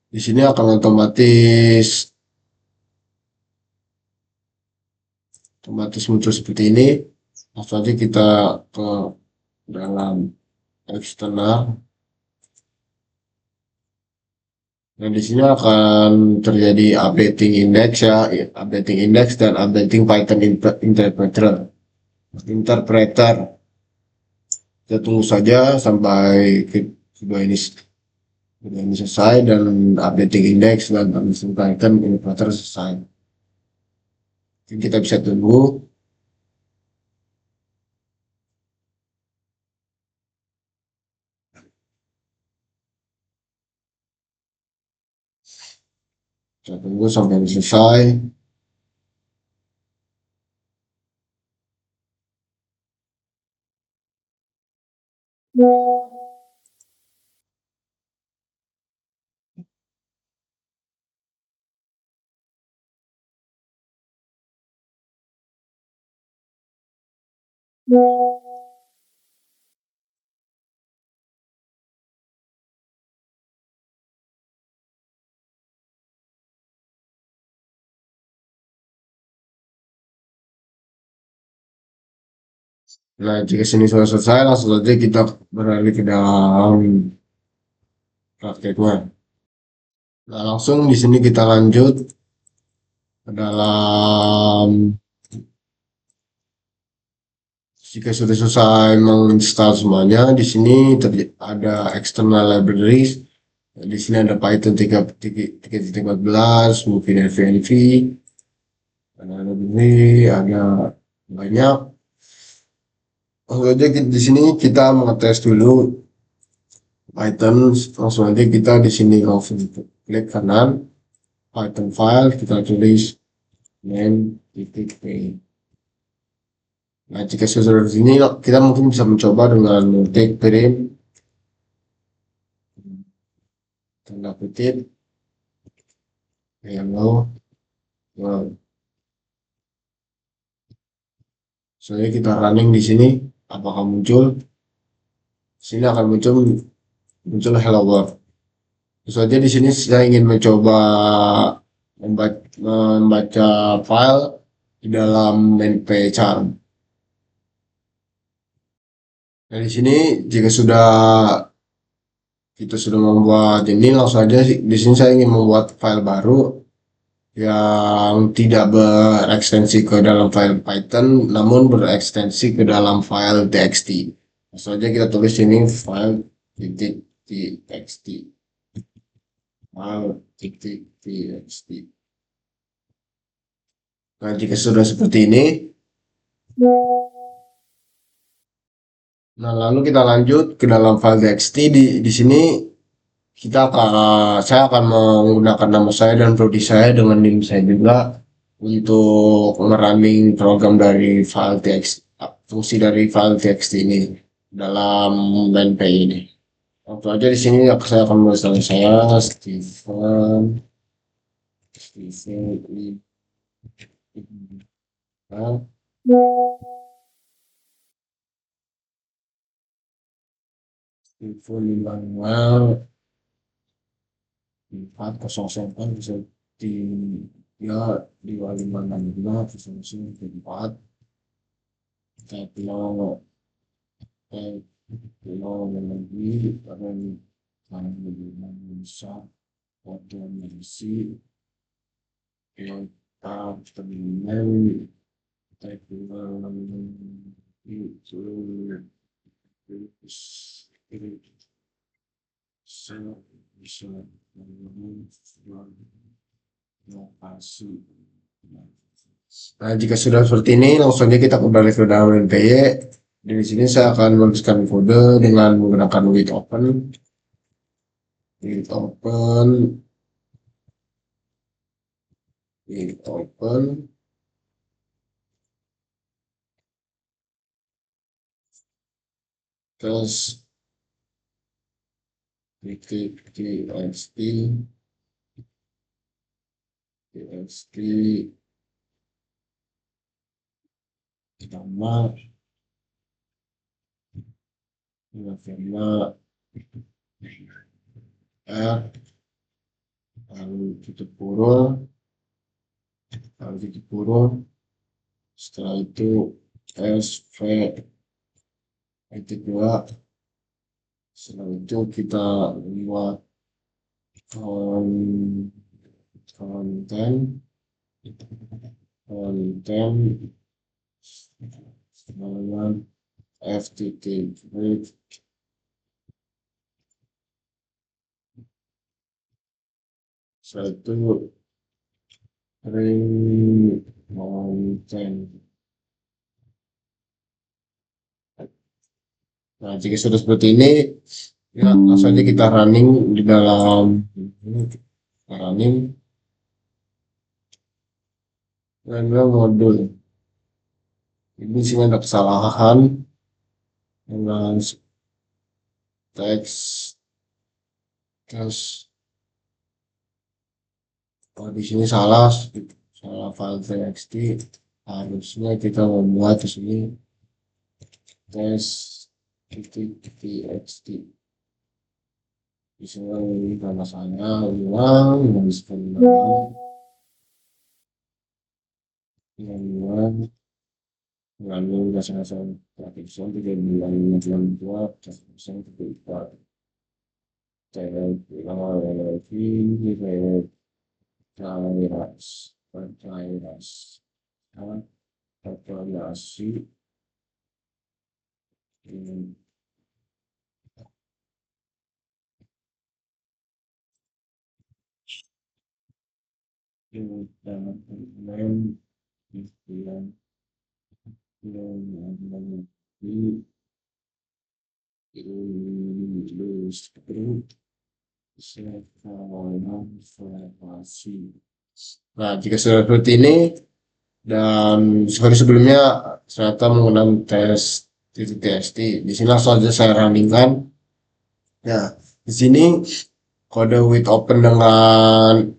[SPEAKER 1] di sini akan otomatis muncul seperti ini. Langsung aja kita ke dalam eksternal. Nah, di sini akan terjadi updating index ya, updating index dan updating Python interpreter. Kita tunggu saja sampai sudah ini selesai dan updating index dan updating Python interpreter selesai. Kita bisa tunggu. Kita tunggu sampai selesai. Nah, jika sini sudah selesai, langsung saja kita beralih ke dalam prakteknya. Nah, langsung di sini kita lanjut ke dalam. Jika sudah selesai menginstal semuanya, di sini ada external libraries. Di sini ada Python 3.14, mungkin FNV, ada library, ada banyak. Langsung aja di sini kita mengetes dulu Python. Langsung aja kita di sini langsung klik kanan Python file, kita tulis main.py. Nah, jika sudah di sini kita mungkin bisa mencoba dengan take print tanda kutip hello world. Soalnya kita running di sini, apakah muncul? Sini akan muncul hello world. Terus saja di sini saya ingin mencoba membaca file di dalam main.py-char. Nah, di sini jika kita sudah membuat ini, langsung aja di sini saya ingin membuat file baru yang tidak berekstensi ke dalam file Python, namun berekstensi ke dalam file txt. Langsung aja kita tulis ini file titik txt. File titik txt. Nah, jika sudah seperti ini, nah lalu kita lanjut ke dalam file txt. Di sini saya akan menggunakan nama saya dan prodi saya dengan NIM saya juga untuk merunning program dari file txt, fungsi dari file txt ini dalam main.py ini. Waktu aja di sini saya akan menulis nama saya Steven Immanuel 4004 bisa di ya 2565 type lo lagi pada bisa otomasi yang terminal type itu bisa lokasi. Nah, jika sudah seperti ini, langsung aja kita kembali ke dalam MPY. Di sini saya akan menuliskan kode dengan menggunakan with open, with open, with open. Terus titik txt tambah November R lalu tutup kurung setelah itu SV titik 2. Setelah itu kita buat konten dengan FTP setelah itu ring konten. Nah, jika sudah seperti ini, ya langsung aja kita running di dalam running. dan modul. Ini sih ada kesalahan dengan teks. Terus di sini salah, salah file txt. Harusnya kita membuat di sini tes txt. Di sini ini karena saya ulang, ulang, lalu dasar praktikasi tidak bilang yang buat, dasar tidak saya ulang lagi, saya Cairas, Cairas, evaluasi ini dan lain yang industri evaluasi. Nah, jika sudah seperti ini dan seperti sebelumnya ternyata menggunakan tes txt. Di sini langsung saja saya running-kan. Ya, di sini kode with open dengan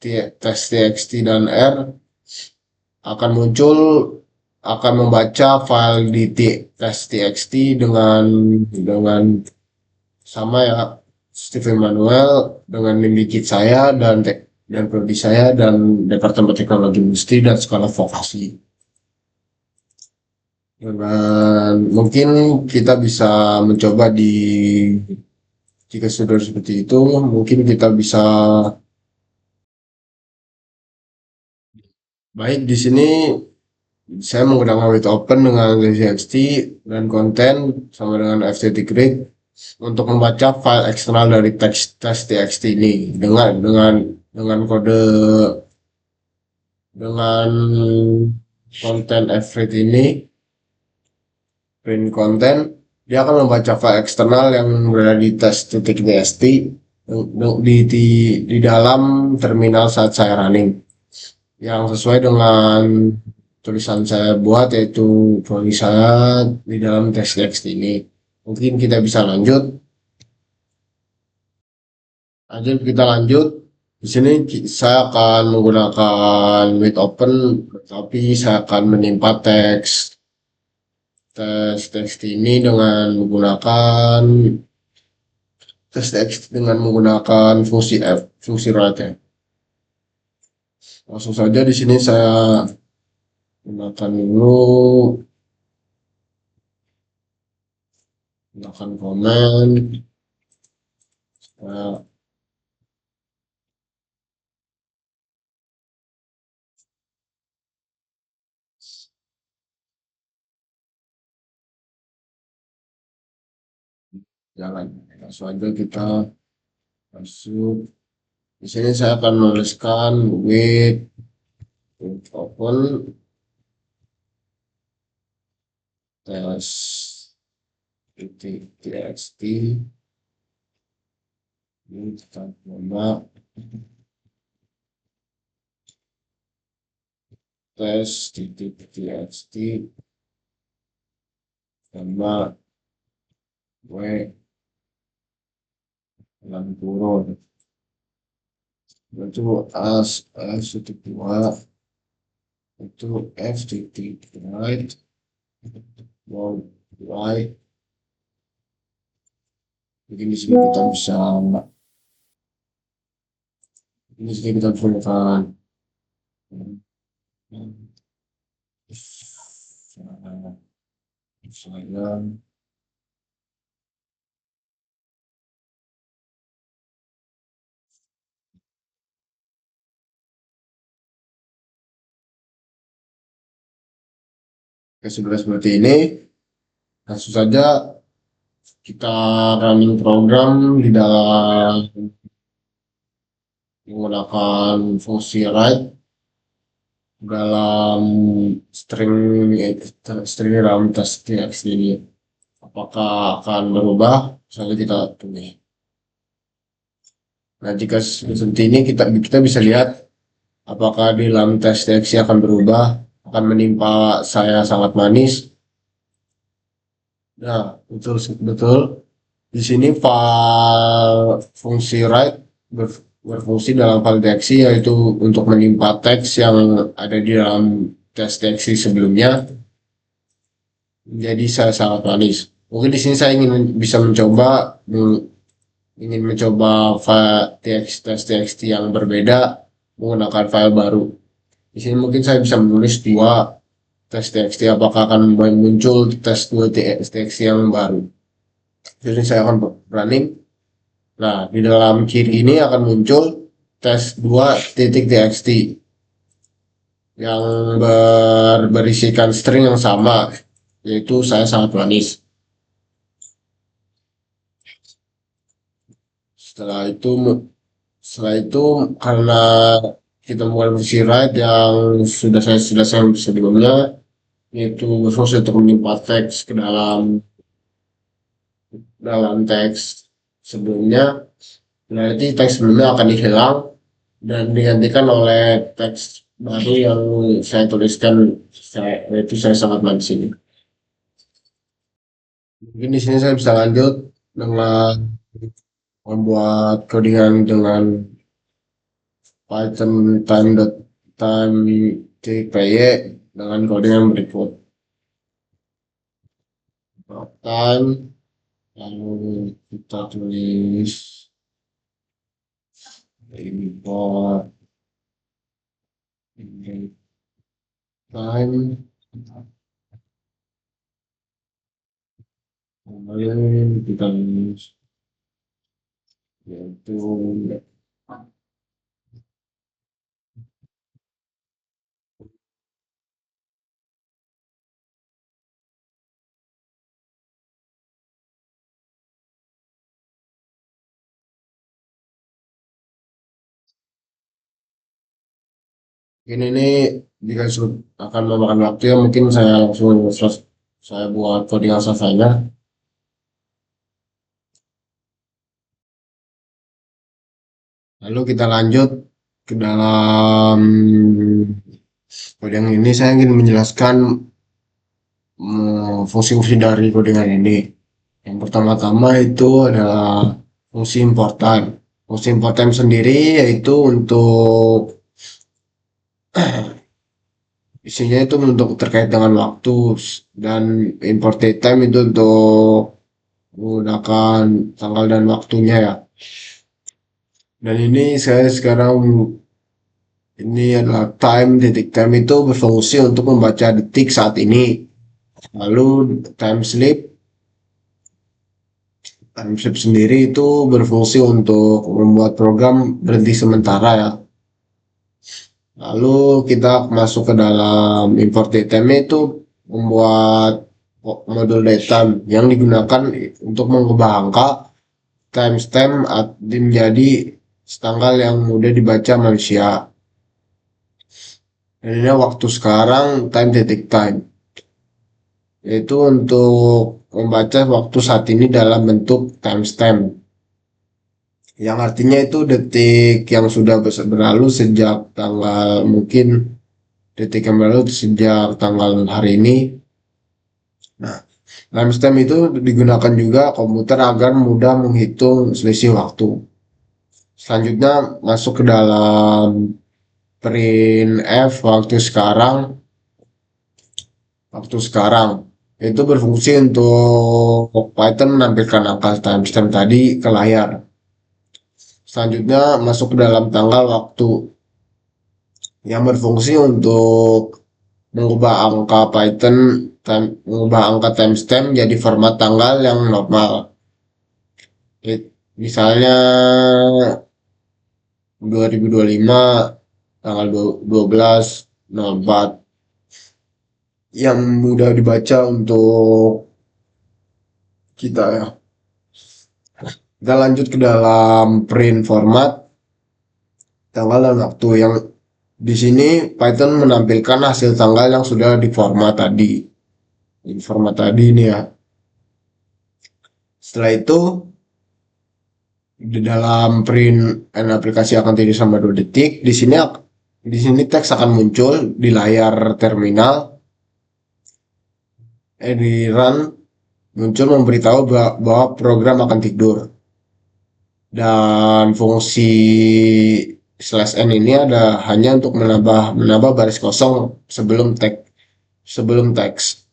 [SPEAKER 1] tes txt dan r akan muncul, akan membaca file di tes txt dengan sama ya, Stephen Manuel dengan limit saya dan prodi saya dan Departemen Teknologi Industri dan Sekolah Vokasi. Dan mungkin kita bisa mencoba jika sudah seperti itu, mungkin kita bisa baik di sini saya menggunakan with open dengan txt dan konten sama dengan ftt grid untuk membaca file eksternal dari teks txt ini dengan kode dengan konten fread ini print konten, dia akan membaca file eksternal yang berada di tes.txt di dalam terminal saat saya running yang sesuai dengan tulisan saya buat, yaitu prodi saya di dalam teks ini. Mungkin kita bisa lanjut. Kita lanjut. Di sini saya akan menggunakan with open, tapi saya akan menimpa teks ini dengan menggunakan fungsi f, fungsi write ya. Langsung saja di sini saya gunakan dulu, gunakan komen, jalan. Langsung aja kita masuk. Di sini saya akan menuliskan with open txt ini kita coba txt tambah w dalam kurung itu s2 itu f titik right mau right. Jadi di sini kita bisa gunakan saya sudah seperti ini. Langsung saja kita running program di dalam menggunakan fungsi write dalam string dalam teks ini. Apakah akan berubah? Misalnya kita tunggu. Nah, jika seperti ini kita bisa lihat Apakah di dalam tes deteksi akan berubah, akan menimpa saya sangat manis. Nah, betul betul. Di sini file fungsi write berfungsi dalam file deteksi, yaitu untuk menimpa teks yang ada di dalam tes deteksi sebelumnya. Jadi saya sangat manis. Mungkin di sini saya bisa mencoba ingin mencoba file txt yang berbeda menggunakan file baru. Di sini mungkin saya bisa menulis dua txt, apakah akan muncul dua txt yang baru. Jadi saya akan running. Nah, di dalam kiri ini akan muncul test2.txt yang berisikan string yang sama, yaitu saya sangat manis. Setelah itu setelah itu karena kita menggunakan fungsi write yang sudah saya sebelumnya, yaitu berfungsi untuk menyimpan teks ke dalam teks sebelumnya. Berarti teks sebelumnya akan dihilang dan digantikan oleh teks baru yang saya tuliskan, yaitu saya sangat manis ini. Mungkin di sini saya bisa lanjut dengan membuat codingan dengan Python time.py dengan codingan berikut. Time, lalu kita tulis import time, kemudian kita tulis yaitu ini jika akan memakan waktu ya, mungkin saya langsung saya buat coding selesainya. Lalu kita lanjut ke dalam coding ini. Saya ingin menjelaskan fungsi-fungsi dari codingan ini. Yang pertama-tama itu adalah fungsi import time. Fungsi import time sendiri yaitu untuk isinya itu untuk terkait dengan waktu, dan import time itu untuk menggunakan tanggal dan waktunya ya. Dan ini saya sekarang ini adalah time itu berfungsi untuk membaca detik saat ini. Lalu time sleep sendiri itu berfungsi untuk membuat program berhenti sementara ya. Lalu kita masuk ke dalam import datetime itu membuat modul datetime yang digunakan untuk mengubah angka timestamp menjadi tanggal yang mudah dibaca manusia. Dan ini waktu sekarang time, yaitu untuk membaca waktu saat ini dalam bentuk timestamp, yang artinya itu detik yang sudah berlalu sejak tanggal, mungkin detik yang berlalu sejak tanggal hari ini. Nah, timestamp itu digunakan juga komputer agar mudah menghitung selisih waktu. Selanjutnya masuk ke dalam printf waktu sekarang itu berfungsi untuk Python menampilkan angka timestamp tadi ke layar. Selanjutnya masuk ke dalam tanggal waktu yang berfungsi untuk mengubah angka mengubah angka timestamp jadi format tanggal yang normal. Misalnya 2025 tanggal 12/04 yang mudah dibaca untuk kita ya. Kita lanjut ke dalam print format tanggal dan waktu, yang di sini Python menampilkan hasil tanggal yang sudah diformat tadi. Format tadi ini ya. Setelah itu di dalam print aplikasi akan tidur sama 2 detik. Di sini Di sini teks akan muncul di layar terminal, di run muncul memberitahu bahwa program akan tidur. Dan fungsi slash n ini ada hanya untuk menambah baris kosong sebelum teks.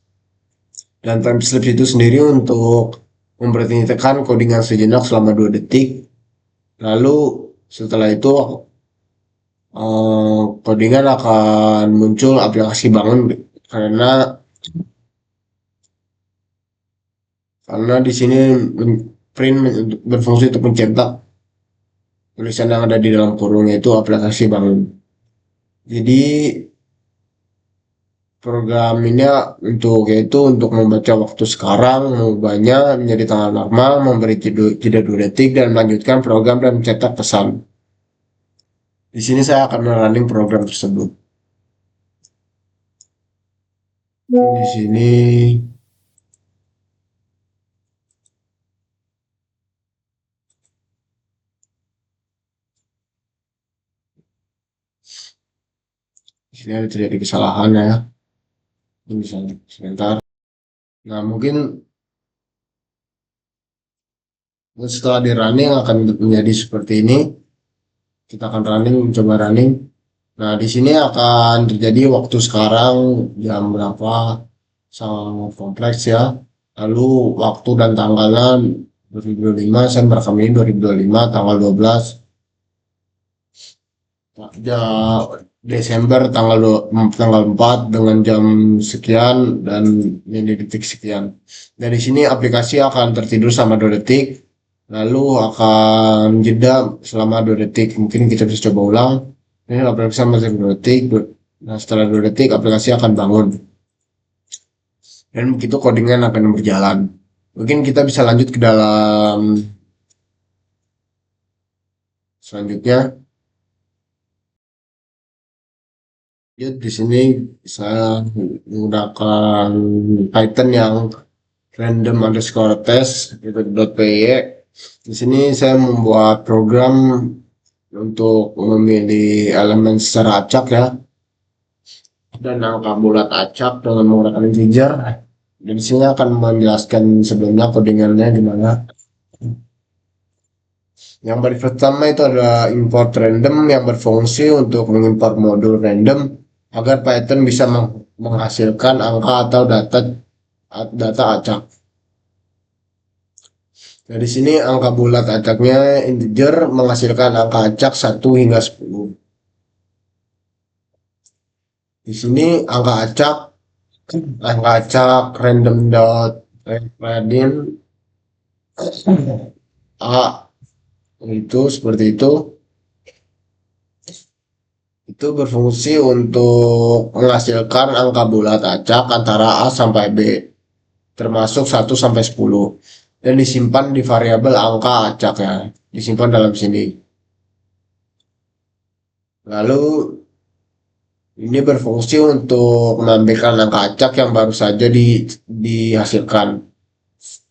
[SPEAKER 1] Dan timestamp itu sendiri untuk memberhentikan codingan sejenak selama 2 detik. Lalu setelah itu codingan akan muncul aplikasi bangun karena di sini print berfungsi untuk mencetak tulisan yang ada di dalam kurung, yaitu aplikasi bangun. Jadi program ini yaitu untuk membaca waktu sekarang, mengubahnya menjadi tanggal normal, memberi jeda 2 detik dan melanjutkan program dan mencetak pesan. Di sini saya akan running program tersebut. Di sini ada terjadi kesalahan ya. Ini bisa sebentar. Nah, mungkin setelah di running akan menjadi seperti ini. Kita akan coba running. Nah, di sini akan terjadi waktu sekarang jam berapa, sangat kompleks ya. Lalu waktu dan tanggalnya 2025, saya merekam ini 2025 tanggal 12 ya, Desember tanggal 4 dengan jam sekian dan ini detik sekian. Dari sini aplikasi akan tertidur selama 2 detik, lalu akan jeda selama 2 detik. Mungkin kita bisa coba ulang. Ini aplikasi masih 2 detik. Nah, setelah 2 detik aplikasi akan bangun. Dan begitu codingan akan berjalan. Mungkin kita bisa lanjut ke dalam selanjutnya. Di sini saya menggunakan Python yang random underscore test gitu .py. Di sini saya membuat program untuk memilih elemen secara acak ya, dan angka bulat acak dengan menggunakan integer. Dan di sini akan menjelaskan sebelumnya codingannya gimana. Yang pertama itu ada import random yang berfungsi untuk mengimport modul random agar Python bisa menghasilkan angka atau data acak. Nah, di sini angka bulat acaknya integer menghasilkan angka acak 1 hingga 10. Di sini angka acak random dot radin a itu seperti itu berfungsi untuk menghasilkan angka bulat acak antara a sampai b termasuk 1 sampai 10 dan disimpan di variabel angka acak ya, disimpan dalam sini. Lalu ini berfungsi untuk mengambilkan angka acak yang baru saja dihasilkan.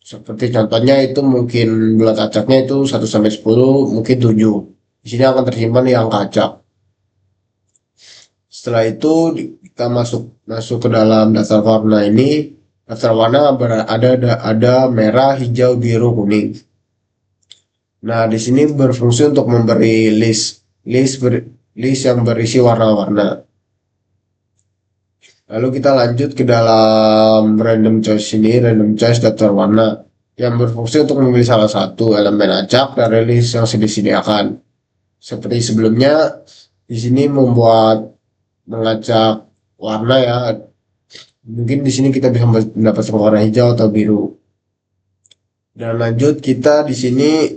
[SPEAKER 1] Seperti contohnya itu mungkin bulat acaknya itu 1 sampai 10, mungkin 7. Di sini akan tersimpan di angka acak. Setelah itu kita masuk ke dalam daftar warna ini. Daftar warna ada merah, hijau, biru, kuning. Nah, di sini berfungsi untuk memberi list yang berisi warna-warna. Lalu kita lanjut ke dalam random choice ini, random choice daftar warna yang berfungsi untuk memilih salah satu elemen acak dari list yang disediakan. Seperti sebelumnya, di sini mengacak warna ya. Mungkin di sini kita bisa mendapatkan warna hijau atau biru. Dan lanjut kita di sini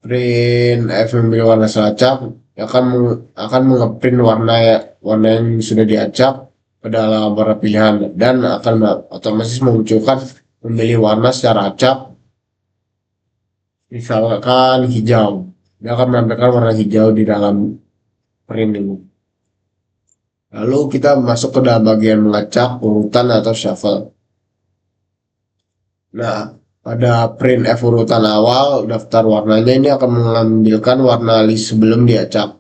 [SPEAKER 1] print memilih warna selacak akan mengeprint warna yang sudah diacak pada warna pilihan dan akan otomatis memunculkan memilih warna secara acak. Misalkan hijau, dia akan menampilkan warna hijau di dalam print ini. Lalu kita masuk ke dalam bagian mengacak urutan atau shuffle. Nah, pada print F urutan awal, daftar warnanya ini akan mengambilkan warna list sebelum diacak.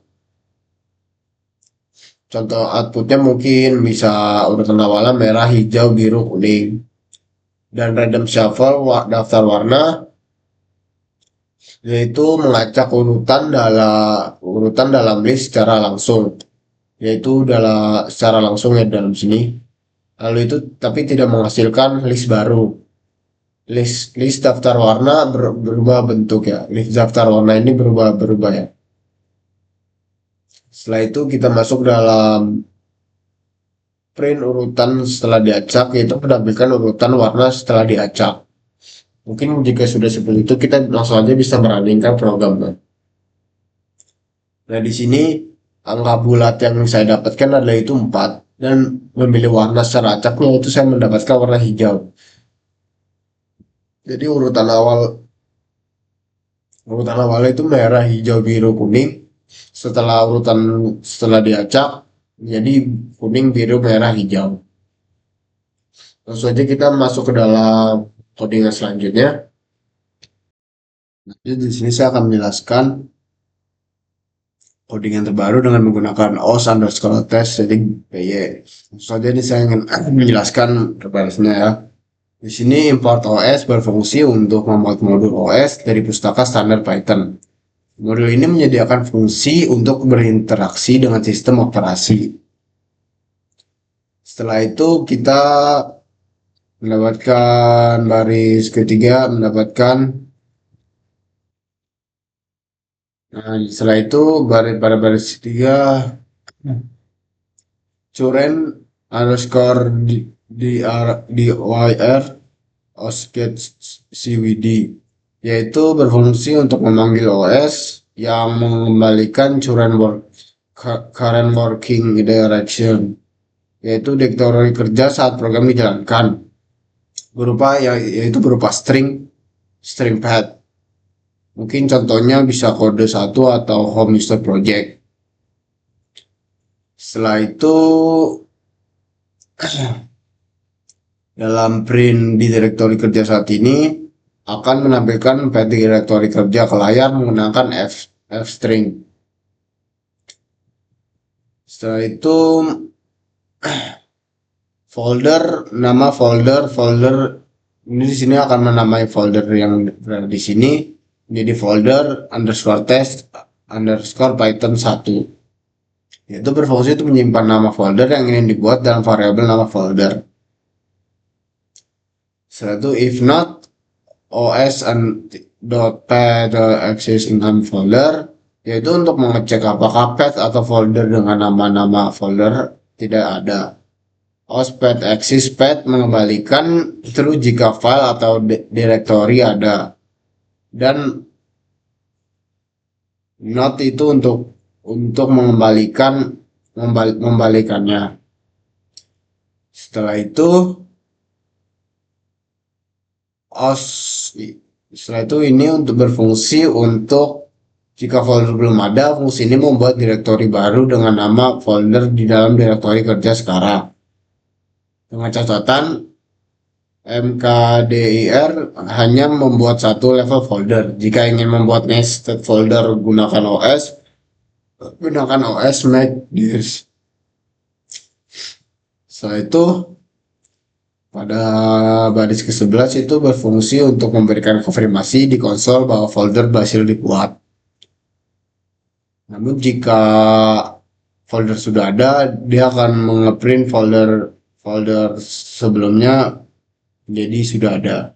[SPEAKER 1] Contoh outputnya mungkin bisa urutan awalnya merah, hijau, biru, kuning. Dan random shuffle daftar warna yaitu melacak urutan dalam list secara langsung, yaitu secara langsung ya dalam sini. Lalu itu tapi tidak menghasilkan list baru. List daftar warna berubah bentuk ya. List daftar warna ini berubah ya. Setelah itu kita masuk dalam print urutan setelah diacak, yaitu menampilkan urutan warna setelah diacak. Mungkin jika sudah seperti itu kita langsung aja bisa meruningkan programnya. Nah, di sini angka bulat yang saya dapatkan adalah itu 4 dan memilih warna secara acaknya itu saya mendapatkan warna hijau. Jadi urutan awal itu merah, hijau, biru, kuning. Setelah diacak jadi kuning, biru, merah, hijau. Langsung aja kita masuk ke dalam codingan selanjutnya. Jadi di sini saya akan menjelaskan codingan terbaru dengan menggunakan os_test jadi py. Langsung aja ini saya ingin menjelaskan preparasinya ya. Di sini import OS berfungsi untuk membuat modul OS dari pustaka standar Python. Modul ini menyediakan fungsi untuk berinteraksi dengan sistem operasi. Setelah itu kita mendapatkan baris ketiga, setelah itu pada baris ketiga curen underscore dir osget cwd, yaitu berfungsi untuk memanggil OS yang mengembalikan current working direction, yaitu direktori kerja saat program dijalankan, yaitu berupa string path. Mungkin contohnya bisa kode 1 atau home user project. Setelah itu dalam print di direktori kerja saat ini akan menampilkan path direktori kerja ke layar menggunakan f-string. Setelah itu nama folder ini di sini akan menamai folder yang berada di sini menjadi folder _test_python 1. Yaitu berfungsi untuk menyimpan nama folder yang ingin dibuat dalam variabel nama folder. Setelah itu if not os.path.access income folder, yaitu untuk mengecek apakah path atau folder dengan nama-nama folder tidak ada. Os.path access path mengembalikan true jika file atau directory ada, dan not itu untuk membalikannya. Setelah itu ini untuk berfungsi untuk jika folder belum ada, fungsi ini membuat direktori baru dengan nama folder di dalam direktori kerja sekarang. Dengan catatan mkdir hanya membuat satu level folder. Jika ingin membuat nested folder gunakan os make this. Setelah itu pada baris ke-11 itu berfungsi untuk memberikan konfirmasi di konsol bahwa folder berhasil dibuat. Namun jika folder sudah ada, dia akan mengeprint folder sebelumnya jadi sudah ada.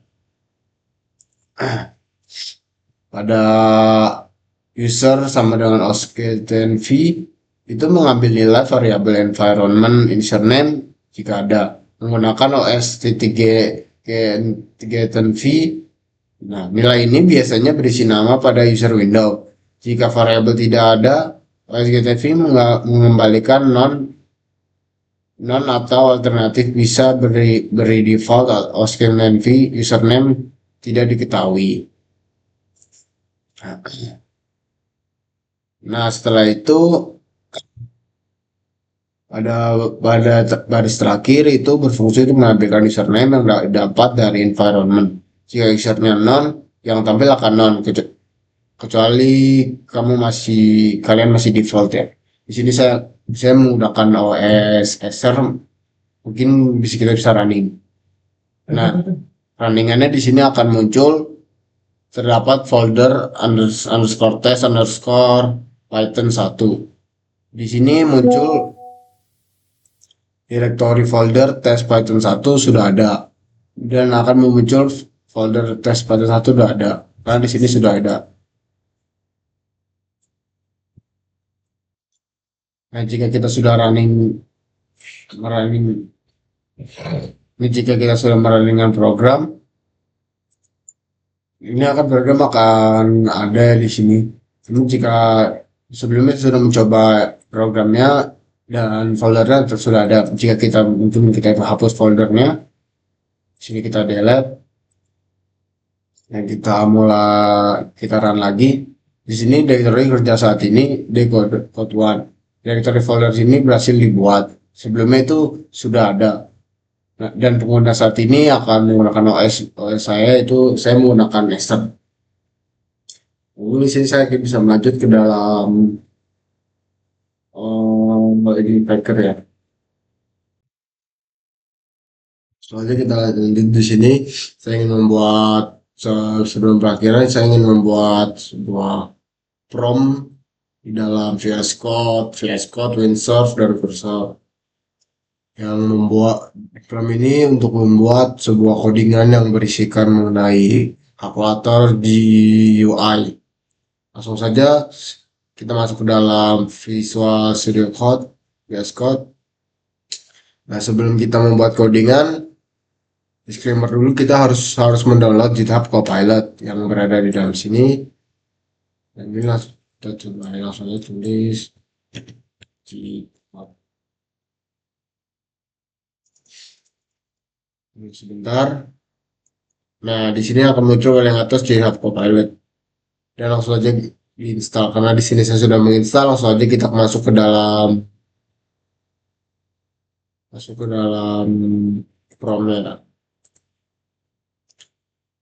[SPEAKER 1] Pada user sama dengan osgetNv itu mengambil nilai variabel environment username jika ada menggunakan os.getNv. Nah, nilai ini biasanya berisi nama pada user window. Jika variabel tidak ada, osgetNv mengembalikan non atau alternatif bisa beri default osgetNv username tidak diketahui. Nah, setelah itu pada baris terakhir itu berfungsi untuk menampilkan username yang dapat dari environment. Jika username non, yang tampil akan non, kecuali kalian masih default ya. Di sini saya Saya menggunakan OS Acer, mungkin kita bisa running. Nah, runningannya di sini akan muncul terdapat folder underscore test underscore Python 1. Di sini muncul directory folder test Python 1 sudah ada dan akan muncul folder test Python 1 sudah ada. Karena di sini sudah ada. Nah, jika kita sudah running, jika kita sudah merunningkan program, ini program akan ada di sini. Ini jika sebelumnya sudah mencoba programnya dan foldernya sudah ada. Jika kita mungkin kita hapus foldernya, sini kita delete dan kita run lagi. Di sini directory kerja saat ini di code one. Directory folder ini berhasil dibuat. Sebelumnya itu sudah ada. Nah, dan pengguna saat ini akan menggunakan OS saya itu saya menggunakan Nextcloud. Lalu di sini saya bisa melanjut ke dalam ini Packer ya. Soalnya kita lanjut di sini, saya ingin membuat sebelum perakhiran saya ingin membuat sebuah prompt di dalam VS Code, Windsurf, dan Cursor yang membuat prompt ini untuk membuat sebuah codingan yang berisikan mengenai kalkulator GUI. Langsung saja kita masuk ke dalam Visual Studio Code, VS Code. Nah, sebelum kita membuat codingan, disclaimer dulu kita harus mendownload GitHub Copilot yang berada di dalam sini. Dan ini langsung aja tulis GitHub. Ini sebentar. Nah, di sini akan muncul yang atas GitHub Copilot. Dan langsung aja diinstal. Karena di sini saya sudah menginstal, langsung aja kita masuk ke dalam promnya.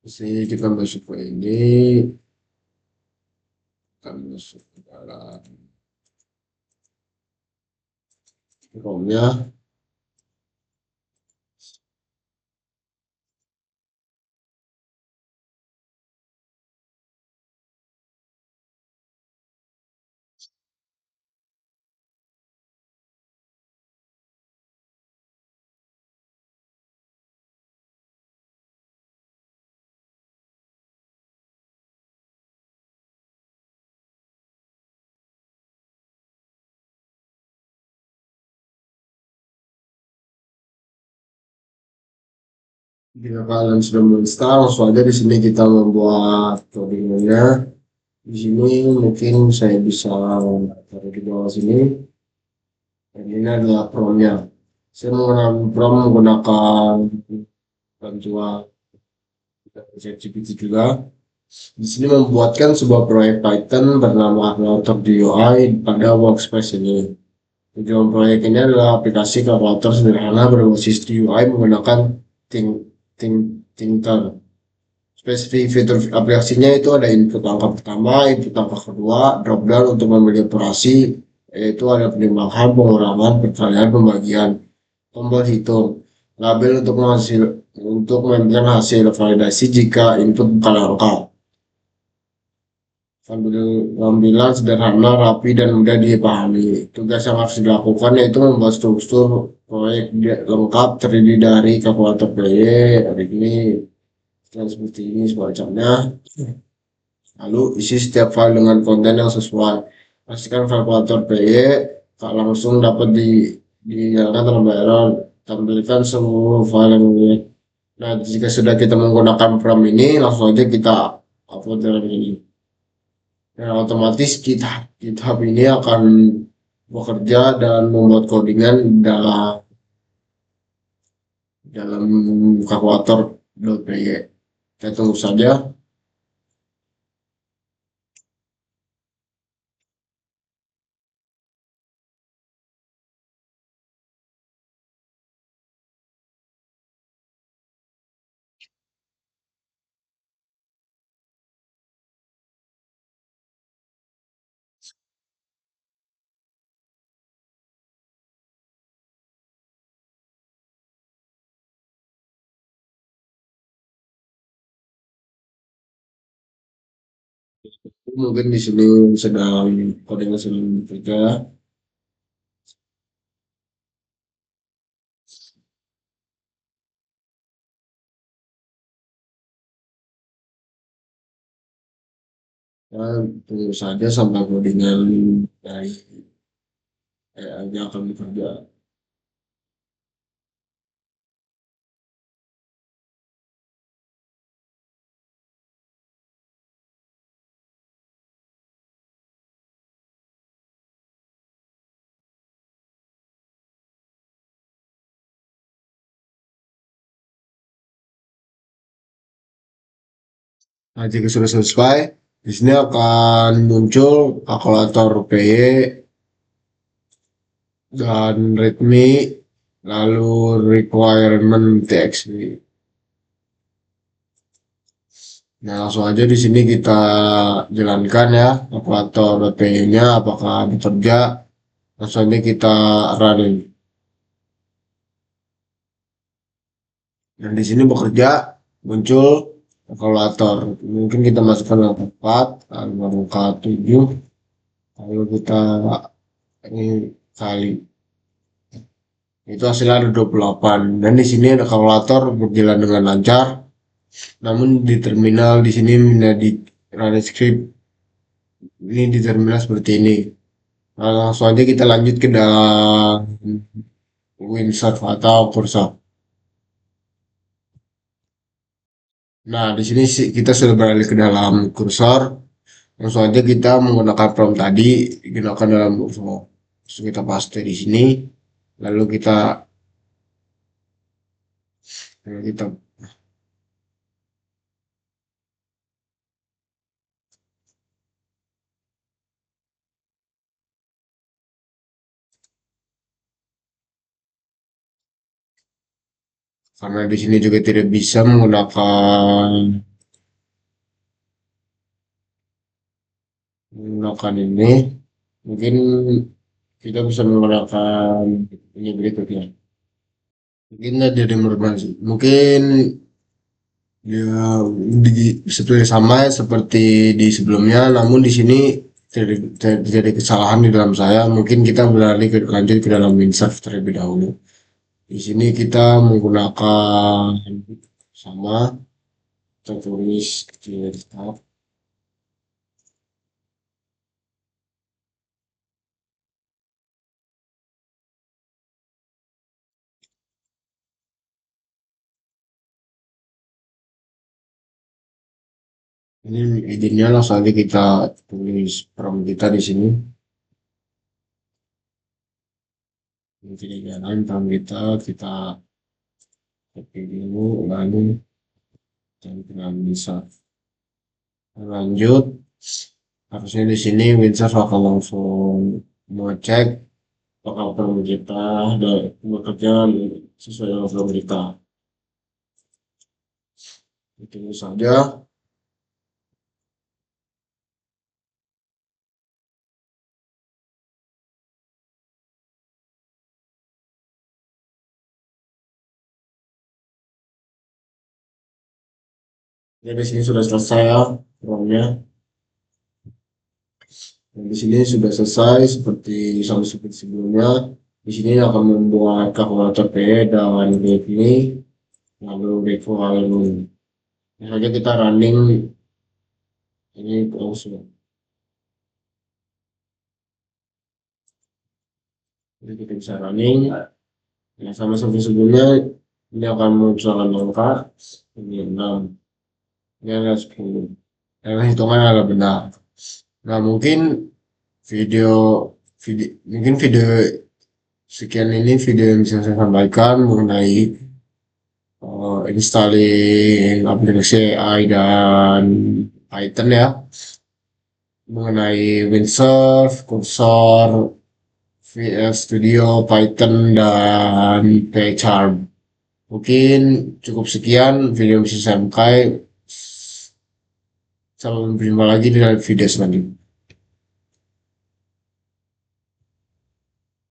[SPEAKER 1] Di sini kita masuk ke ini, kita masuk ke dalam promnya. Jika kalian sudah menginstal, langsung aja di sini kita membuat codingnya. Di sini mungkin saya bisa taruh di bawah sini. Dan ini adalah promnya. Saya menggunakan prom menggunakan bantuan ChatGPT juga. Di sini membuatkan sebuah proyek Python bernama Calculator GUI pada workspace ini. Tujuan proyek ini adalah aplikasi kalkulator sederhana berbasis GUI menggunakan Think, Thinker. Spesifik fitur aplikasinya itu ada input angka pertama, input angka kedua, drop down untuk memilih operasi, yaitu ada penimbangan, pengurangan, perkalian, pembagian, tombol hitung, label untuk memberikan hasil validasi jika input bukan angka. Tampilan sederhana, rapi, dan mudah dipahami. Tugas yang harus dilakukan yaitu membuat struktur proyek lengkap terdiri dari kalkulator PY, dari ini, dan seperti ini semacamnya. Lalu isi setiap file dengan konten yang sesuai. Pastikan kalkulator PY tak langsung dapat dinyalakan tanpa error. Tampilkan seluruh file yang ini. Nah, jika sudah kita menggunakan prompt ini, langsung aja kita upload dalam ini. Dan otomatis GitHub ini akan bekerja dan membuat codingan dalam kalkulator.py. Kita tunggu saja. Mungkin di sini sedang kodenya sedang bekerja. Ya, tunggu saja sampai codingan dari AI-nya akan bekerja. Nah, jika sudah selesai, di sini akan muncul kalkulator PY dan readme, lalu requirement TXT. Nah, langsung aja di sini kita jalankan ya kalkulator PY-nya apakah bekerja. Langsung aja kita running. Dan di sini bekerja muncul kalkulator. Mungkin kita masukkan angka 4, lalu angka 7, lalu kita ini kali. Itu hasilnya ada 28. Dan di sini ada kalkulator berjalan dengan lancar. Namun di terminal di sini menjadi running script ini di terminal seperti ini. Nah, langsung aja kita lanjut ke dalam Windsurf atau Cursor. Nah, di sini sih kita sudah beralih ke dalam Cursor. Langsung aja kita menggunakan prompt tadi digunakan dalam workflow. Terus kita paste di sini. Lalu kita karena di sini juga tidak bisa menggunakan ini, mungkin kita bisa menggunakan ini berikutnya. Mungkin ada informasi, mungkin ya seperti sama seperti di sebelumnya, namun di sini terjadi kesalahan di dalam saya. Mungkin kita beralih lanjut ke dalam Windsurf terlebih dahulu. Di sini kita menggunakan sama, kita tulis di tab. Ini izinnya langsung aja kita tulis prompt kita di sini. Ini tidak jalan prompt kita copy dulu, lalu kita bisa lanjut. Harusnya di sini Windsor akan langsung mengecek apakah program kita dan bekerja sesuai dengan program kita. Itu saja. Jadi di sini sudah selesai ya programnya. Dan di sini sudah selesai sama seperti sebelumnya. Di sini akan membuat kalkulator P dan ini lalu requirement. Ini saja kita running ini langsung. Jadi kita bisa running. Ya, sama seperti sebelumnya ini akan muncul angka ini 6, ini ada 10. Karena hitungan adalah benar. Nah, video mungkin video sekian ini video yang bisa saya sampaikan mengenai installing aplikasi AI dan Python ya, mengenai Windsurf, Cursor, VS Studio, Python, dan PyCharm. Mungkin cukup sekian video yang bisa saya pakai. Sampai berjumpa lagi di video selanjutnya.